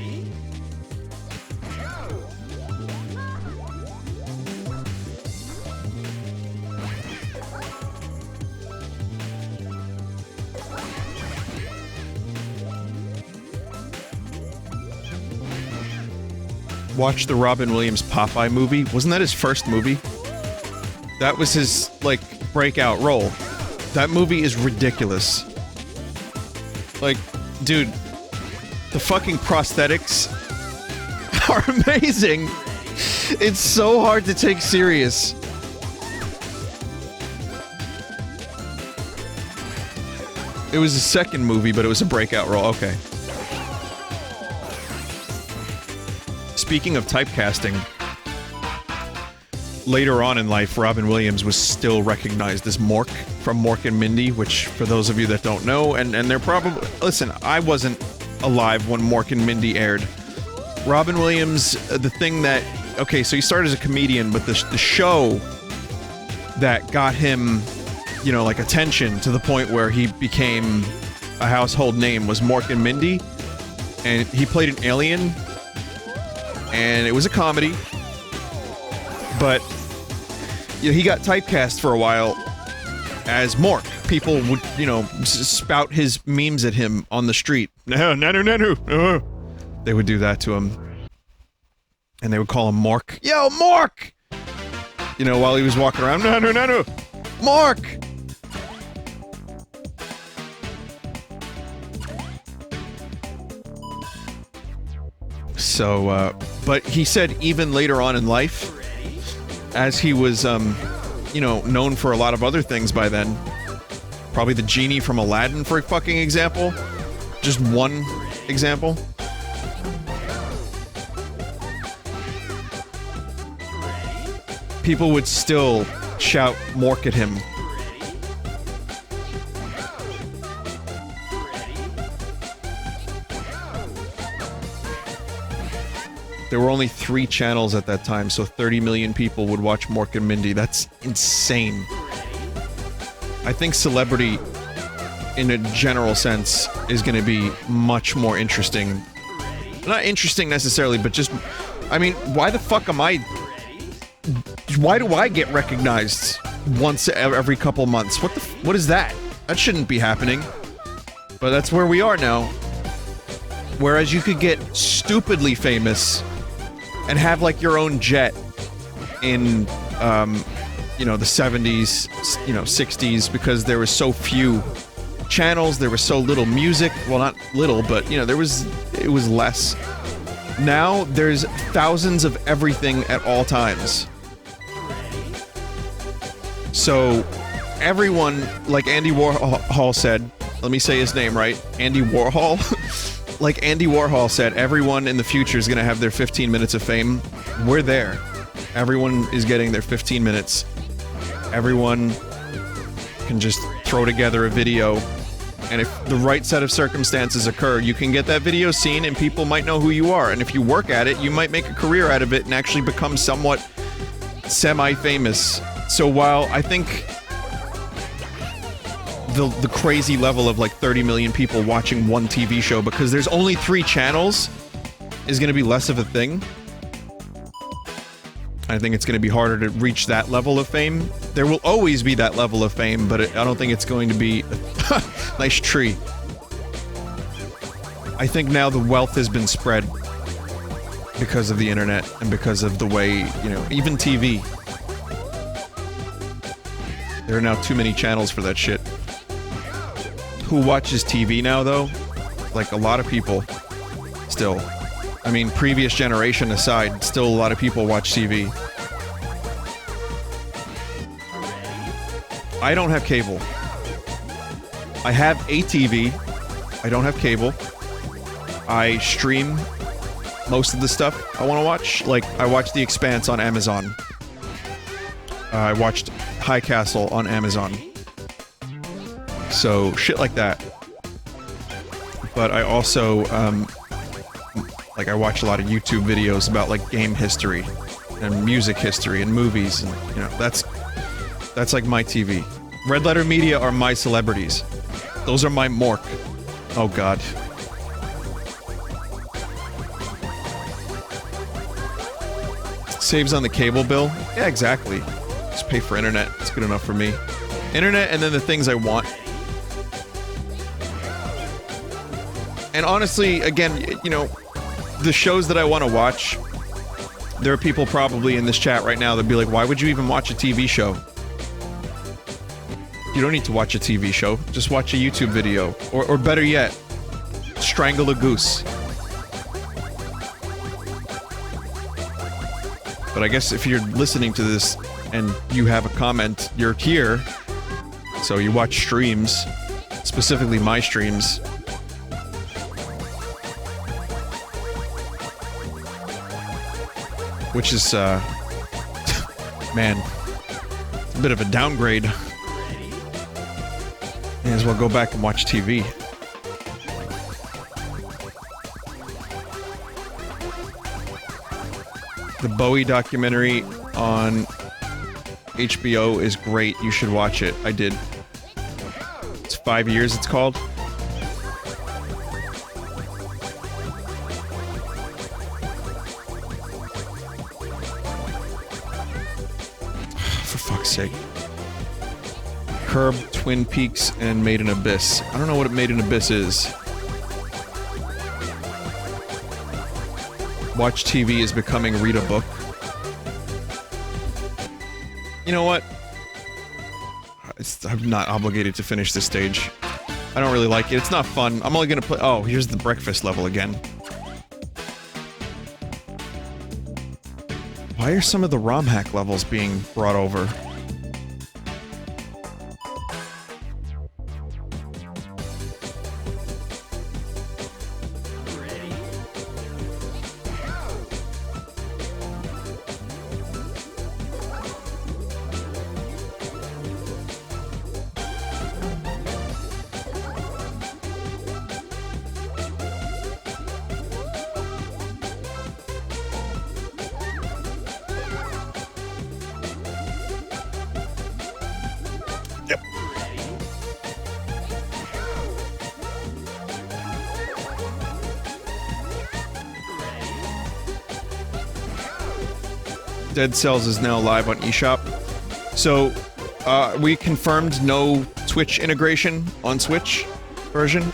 Watch the Robin Williams Popeye movie. Wasn't that his first movie? That was his, like, breakout role. That movie is ridiculous. Like, dude, the fucking prosthetics are amazing. It's so hard to take serious. It was a second movie, but it was a breakout role. Okay. Speaking of typecasting, later on in life, Robin Williams was still recognized as Mork from Mork and Mindy, which, for those of you that don't know, and they're probably... Listen, I wasn't alive when Mork and Mindy aired. Robin Williams, the thing that... Okay, so he started as a comedian, but the show that got him, you know, like, attention to the point where he became a household name was Mork and Mindy, and he played an alien, and it was a comedy, but you know, he got typecast for a while as Mork. People would, you know, spout his memes at him on the street. Nanu. They would do that to him. And they would call him Mork. Yo, Mork! You know, while he was walking around. Nanu. Mork! So, but he said even later on in life, as he was, you know, known for a lot of other things by then, probably the genie from Aladdin, for a fucking example, just one example. People would still shout Mork at him. There were only 3 channels at that time, so 30 million people would watch Mork and Mindy. That's insane. I think celebrity, in a general sense, is going to be much more interesting. Not interesting necessarily, but just... I mean, why the fuck am I... Why do I get recognized once every couple months? What is that? That shouldn't be happening. But that's where we are now. Whereas you could get stupidly famous and have, like, your own jet in, you know, the 70s, you know, 60s, because there were so few channels, there was so little music. Well, not little, but, you know, it was less. Now, there's thousands of everything at all times. So, everyone, like Andy Warhol said, let me say his name right, Andy Warhol? Like Andy Warhol said, everyone in the future is going to have their 15 minutes of fame. We're there. Everyone is getting their 15 minutes. Everyone can just throw together a video, and if the right set of circumstances occur, you can get that video seen and people might know who you are, and if you work at it, you might make a career out of it and actually become somewhat semi-famous. So while I think the crazy level of like 30 million people watching one TV show because there's only 3 channels is going to be less of a thing, I think it's going to be harder to reach that level of fame. There will always be that level of fame, but I don't think it's going to be... Nice tree. I think now the wealth has been spread because of the internet and because of the way, you know, even TV. There are now too many channels for that shit. Who watches TV now, though? Like, a lot of people. Still. I mean, previous generation aside, still a lot of people watch TV. I don't have cable. I have a TV. I don't have cable. I stream most of the stuff I want to watch. Like, I watched The Expanse on Amazon. I watched High Castle on Amazon. So, shit like that. But I also, like, I watch a lot of YouTube videos about, like, game history and music history and movies, and, you know, that's like my TV. Red Letter Media are my celebrities. Those are my mork. Oh, God. Saves on the cable bill? Yeah, exactly. Just pay for internet. It's good enough for me. Internet and then the things I want. And honestly, again, you know, the shows that I want to watch, there are people probably in this chat right now that'd be like, why would you even watch a TV show? You don't need to watch a TV show. Just watch a YouTube video. Or better yet, strangle a goose. But I guess if you're listening to this and you have a comment, you're here. So you watch streams, specifically my streams. Which is, man, it's a bit of a downgrade. May as well go back and watch TV. The Bowie documentary on HBO is great. You should watch it. I did. It's 5 years, it's called. For fuck's sake. Curb, Twin Peaks, and Made in Abyss. I don't know what Made in Abyss is. Watch TV is becoming read a book. You know what? I'm not obligated to finish this stage. I don't really like it. It's not fun. I'm only gonna play- oh, here's the breakfast level again. Why are some of the ROM hack levels being brought over? Dead Cells is now live on eShop. So, we confirmed no Twitch integration on Switch version.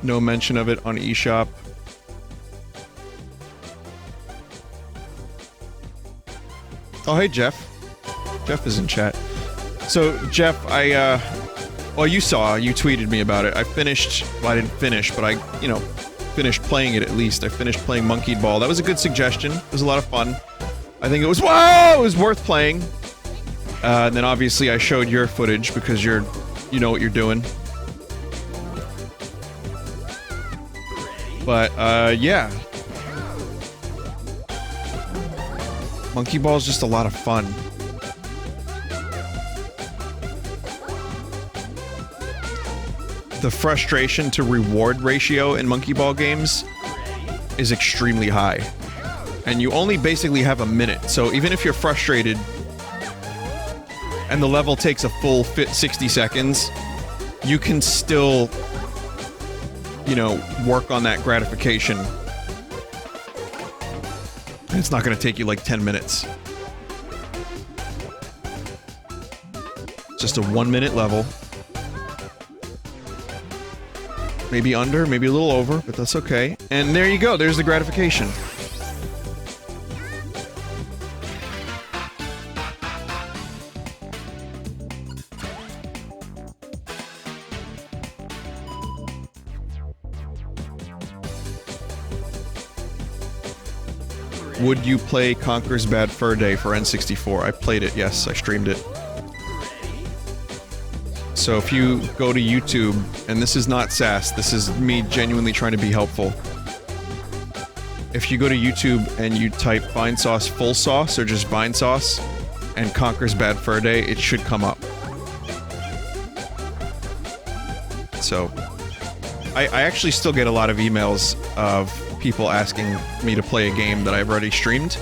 No mention of it on eShop. Oh, hey, Jeff. Jeff is in chat. So, Jeff, well, you tweeted me about it. I finished, well, I didn't finish, but I, finished playing it at least. I finished playing Monkey Ball. That was a good suggestion. It was a lot of fun. I think it was, whoa! It was worth playing. And then obviously I showed your footage because you know what you're doing. But, yeah. Monkey Ball is just a lot of fun. The frustration to reward ratio in Monkey Ball games is extremely high. And you only basically have a minute, so even if you're frustrated and the level takes a full 60 seconds, you can still, work on that gratification. And it's not gonna take you like 10 minutes. Just a 1-minute level. Maybe under, maybe a little over, but that's okay. And there you go, there's the gratification. Would you play Conker's Bad Fur Day for N64? I played it, yes, I streamed it. So if you go to YouTube, and this is not sass, this is me genuinely trying to be helpful. If you go to YouTube and you type Vinesauce full sauce, or just Vinesauce, and Conker's Bad Fur Day, it should come up. So, I actually still get a lot of emails of people asking me to play a game that I've already streamed.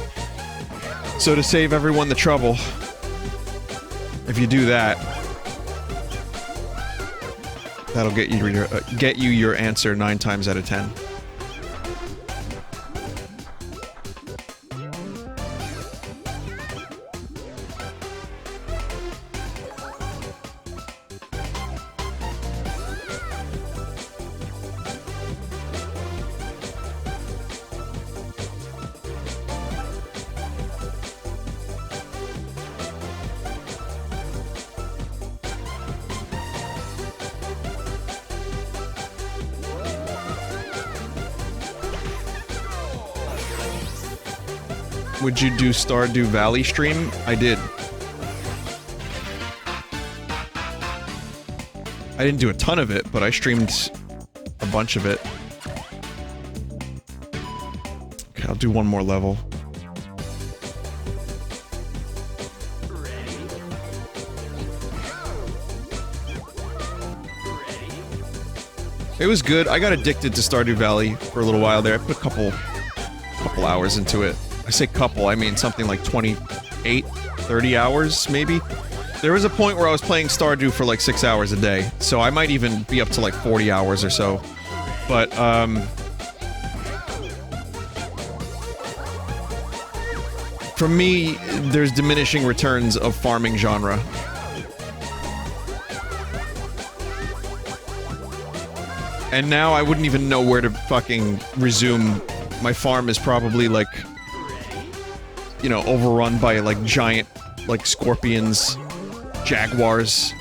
So to save everyone the trouble, if you do that, that'll get you your answer 9 times out of 10. Would you do Stardew Valley stream? I did. I didn't do a ton of it, but I streamed a bunch of it. Okay, I'll do one more level. It was good. I got addicted to Stardew Valley for a little while there. I put a couple hours into it. I say couple, I mean something like 28, 30 hours, maybe? There was a point where I was playing Stardew for like 6 hours a day, so I might even be up to like 40 hours or so. But, for me, there's diminishing returns of farming genre. And now I wouldn't even know where to fucking resume. My farm is probably like, overrun by, like, giant, like, scorpions, jaguars.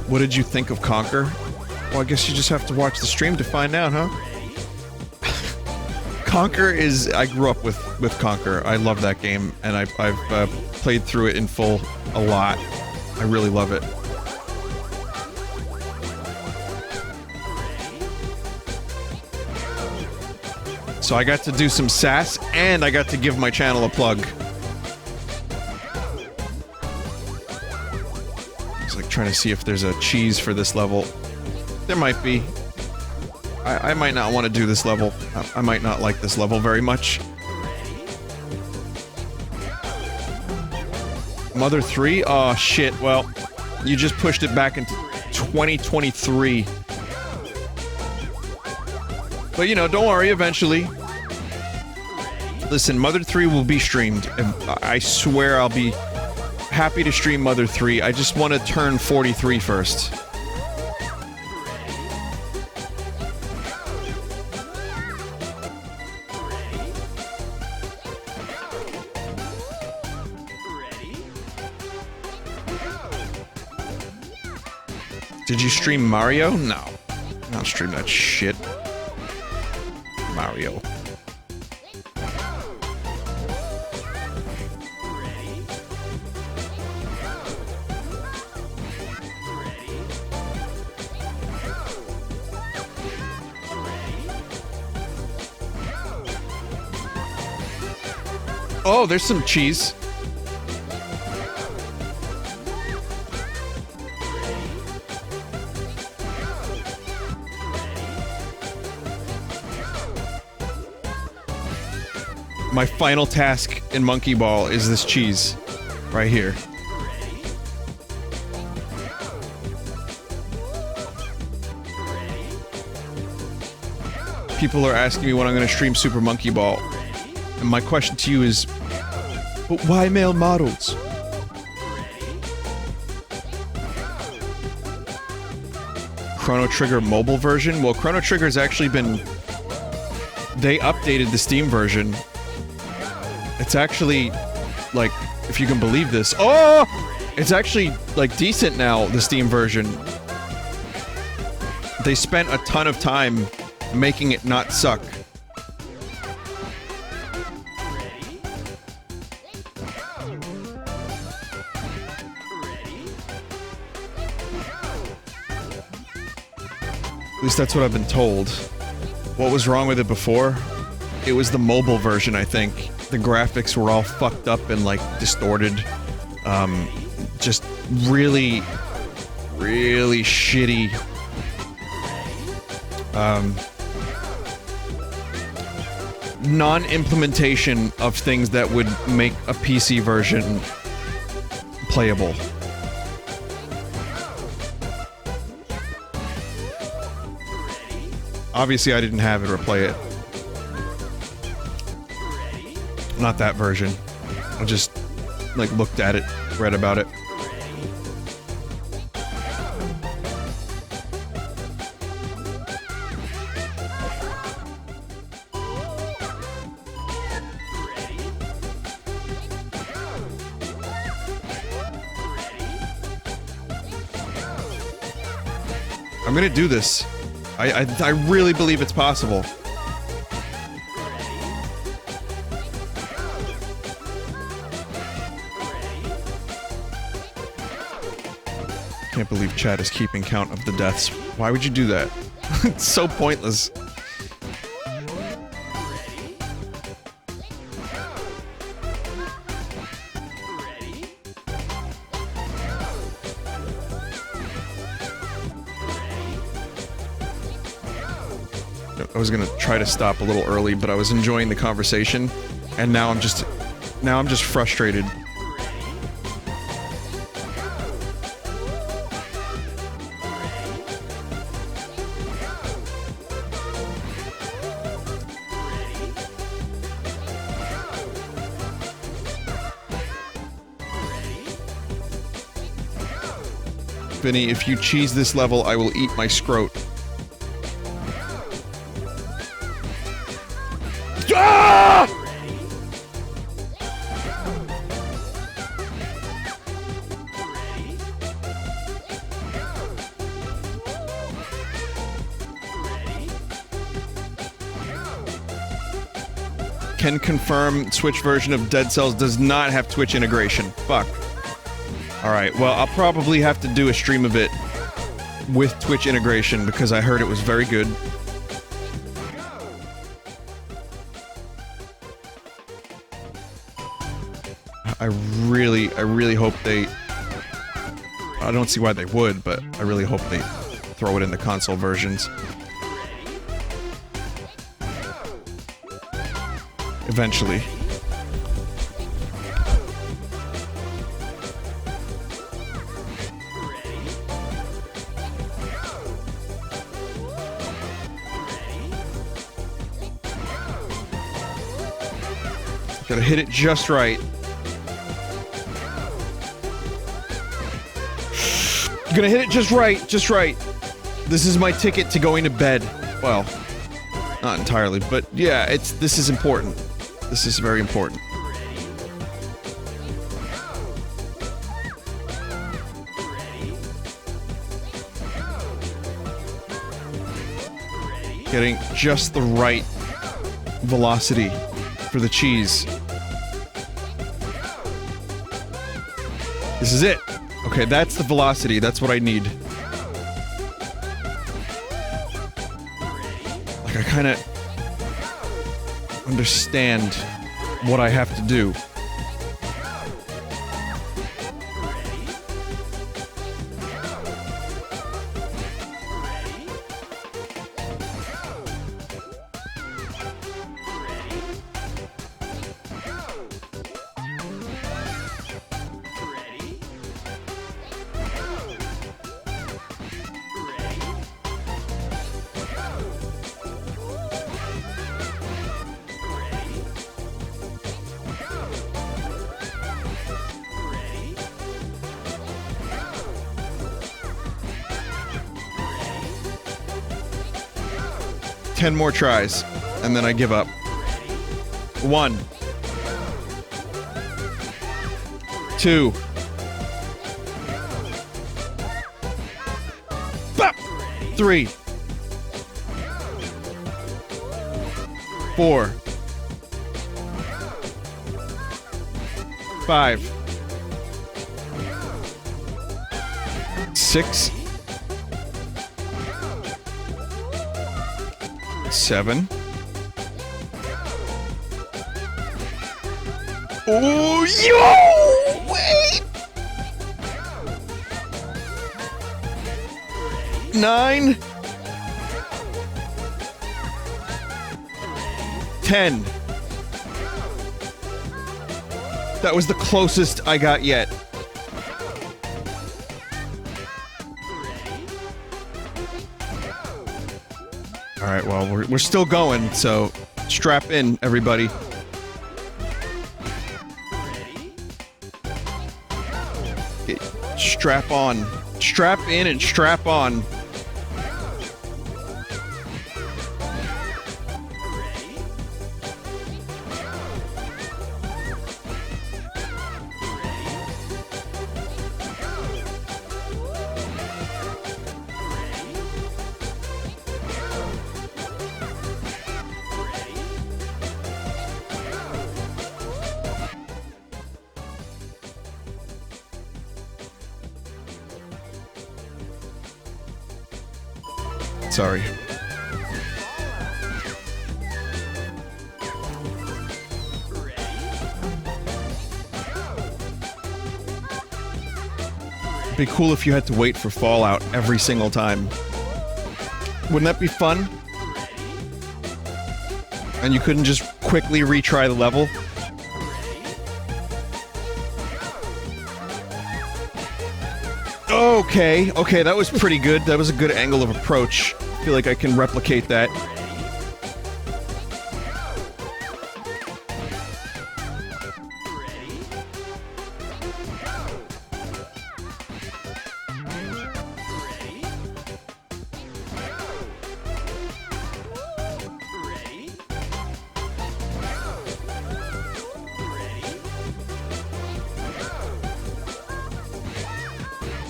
What did you think of Conker? Well, I guess you just have to watch the stream to find out, huh? Conker is... I grew up with Conker. I love that game, and I've played through it in full a lot. I really love it. So I got to do some sass, and I got to give my channel a plug. It's like trying to see if there's a cheese for this level. There might be. I might not want to do this level. I might not like this level very much. Mother 3? Oh, shit. Well, you just pushed it back into 2023. But, don't worry, eventually. Listen, Mother 3 will be streamed. I swear I'll be happy to stream Mother 3. I just want to turn 43 first. Did you stream Mario? No. I don't stream that shit. Mario. Oh, there's some cheese. My final task in Monkey Ball is this cheese. Right here. People are asking me when I'm going to stream Super Monkey Ball. And my question to you is, but why male models? Chrono Trigger mobile version? Well, Chrono Trigger's actually been... They updated the Steam version. It's actually, like, if you can believe this... Oh! It's actually, like, decent now, the Steam version. They spent a ton of time making it not suck. At least that's what I've been told. What was wrong with it before? It was the mobile version, I think. The graphics were all fucked up and, like, distorted. Just really, really shitty. Non-implementation of things that would make a PC version playable. Obviously, I didn't have it or play it. Not that version. I just, like, looked at it, read about it. I'm gonna do this. I really believe it's possible. Can't believe chat is keeping count of the deaths. Why would you do that? It's so pointless. I was gonna try to stop a little early, but I was enjoying the conversation, and now I'm just frustrated. Vinny, if you cheese this level, I will eat my scrot. Ah! Can confirm Switch version of Dead Cells does not have Twitch integration. Fuck. Alright, well, I'll probably have to do a stream of it with Twitch integration because I heard it was very good. I really hope they... I don't see why they would, but I really hope they throw it in the console versions. Eventually. Gotta hit it just right. Gonna hit it just right, just right. This is my ticket to going to bed. Well, not entirely, but yeah, this is important. This is very important. Getting just the right velocity for the cheese. This is it. Okay, that's the velocity. That's what I need. Like, I kind of understand what I have to do. Ten more tries, and then I give up. 1, 2, bop! 3, 4, 5, 6, 7. Oh, yo! Wait! 9. 10. That was the closest I got yet. Alright, well, we're still going, so strap in, everybody. Okay, strap on. Strap in and strap on. Sorry. It'd be cool if you had to wait for Fallout every single time. Wouldn't that be fun? And you couldn't just quickly retry the level? Okay, okay, that was pretty good. That was a good angle of approach. I feel like I can replicate that.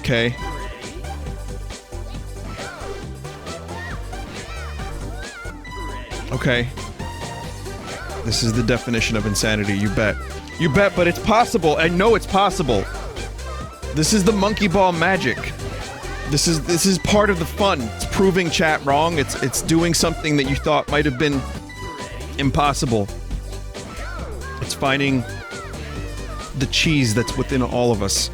Okay. Okay. This is the definition of insanity, you bet. You bet, but it's possible. I know it's possible. This is the monkey ball magic. This is part of the fun. It's proving chat wrong. It's doing something that you thought might have been impossible. It's finding the cheese that's within all of us.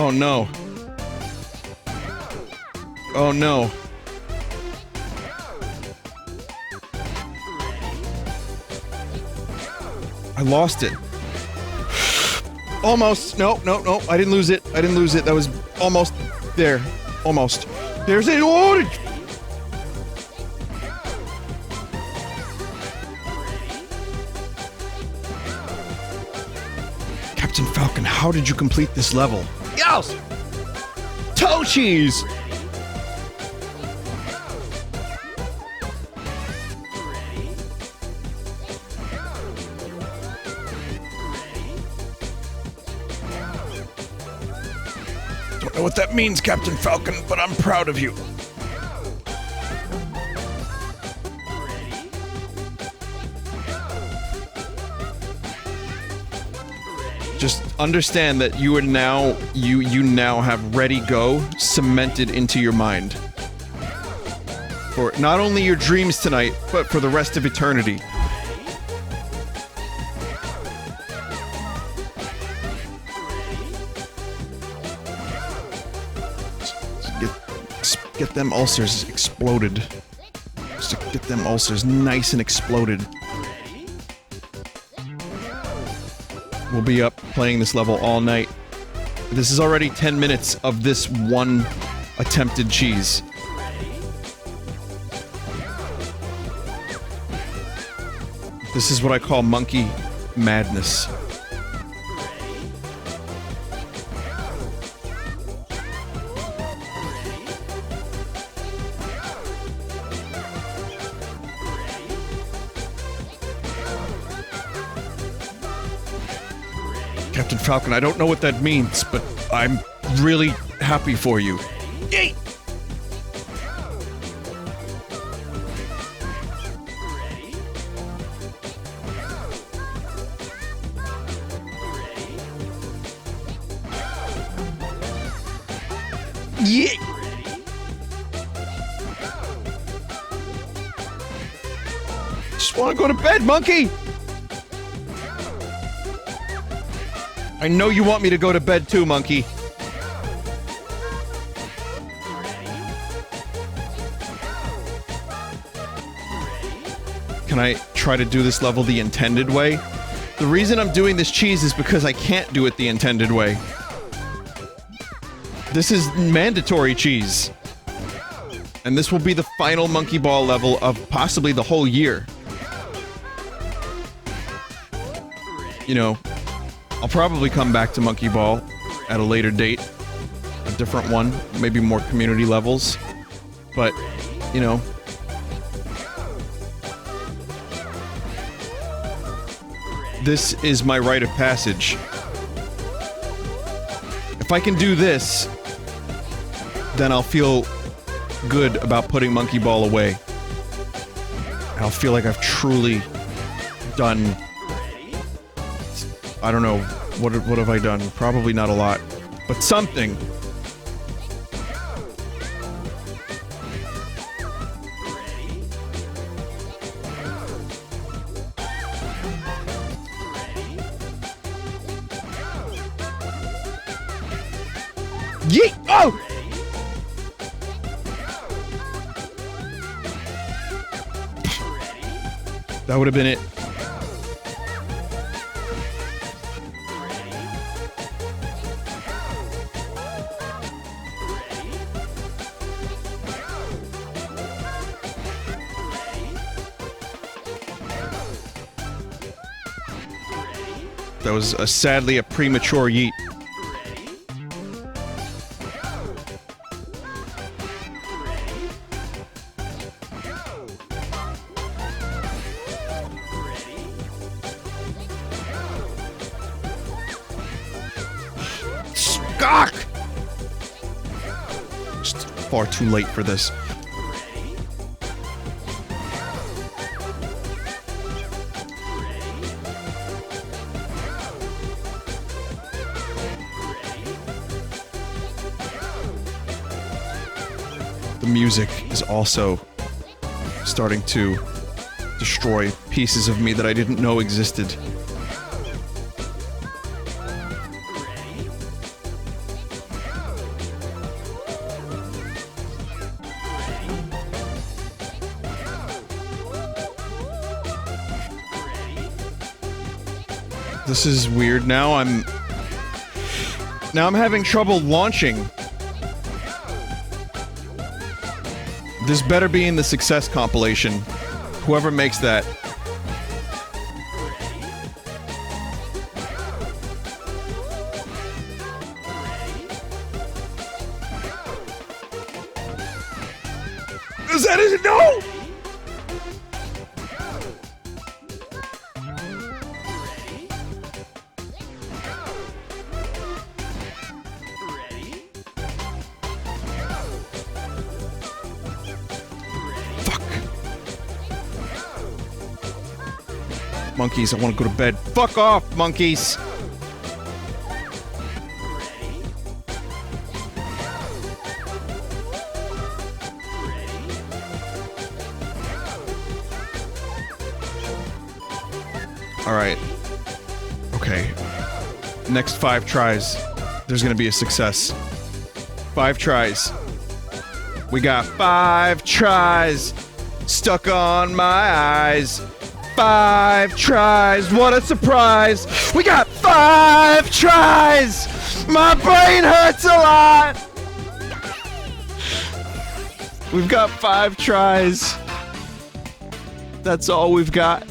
Oh no. Oh no. I lost it. Almost. No, no, no. I didn't lose it. I didn't lose it. That was almost there. Almost. There's it. Oh! Captain Falcon, how did you complete this level? Yes! Toe cheese! Don't know what that means, Captain Falcon, but I'm proud of you. Just understand that you are now, you now have ready go cemented into your mind. For not only your dreams tonight, but for the rest of eternity. Get them ulcers exploded. Just to get them ulcers nice and exploded. We'll be up playing this level all night. This is already 10 minutes of this one attempted cheese. This is what I call monkey madness. Captain Falcon, I don't know what that means, but I'm really happy for you. Yay! Yay! Just want to go to bed, monkey! I know you want me to go to bed too, monkey. Can I try to do this level the intended way? The reason I'm doing this cheese is because I can't do it the intended way. This is mandatory cheese. And this will be the final Monkey Ball level of possibly the whole year. You know, I'll probably come back to Monkey Ball at a later date. A different one, maybe more community levels. But, you know... this is my rite of passage. If I can do this, then I'll feel good about putting Monkey Ball away. And I'll feel like I've truly done... I don't know, what have I done? Probably not a lot, but something. Yeet! Oh! That would have been it. That was sadly a premature yeet. Skok! Just far too late for this. The music is also starting to destroy pieces of me that I didn't know existed. This is weird. Now I'm having trouble launching. This better be in the success compilation. Whoever makes that. Is that it? No! Monkeys, I want to go to bed. Fuck off, monkeys! Alright. Okay. Next 5 tries, there's gonna be a success. 5 tries. We got 5 tries stuck on my eyes. 5 tries, what a surprise! We got 5 tries! My brain hurts a lot! We've got 5 tries. That's all we've got.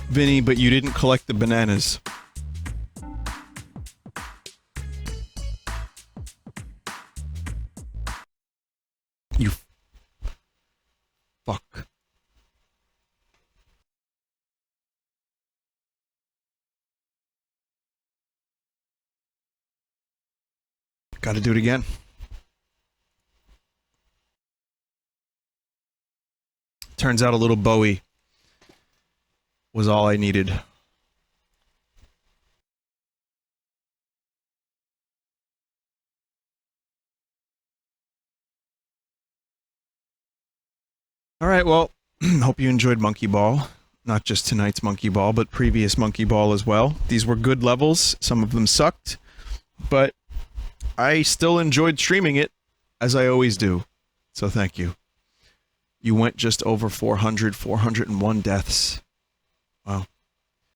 Vinny, but you didn't collect the bananas. You fuck. Gotta do it again. Turns out a little Bowie was all I needed. Alright, well, hope you enjoyed Monkey Ball. Not just tonight's Monkey Ball, but previous Monkey Ball as well. These were good levels, some of them sucked, but I still enjoyed streaming it, as I always do. So thank you. You went just over 400, 401 deaths. Wow.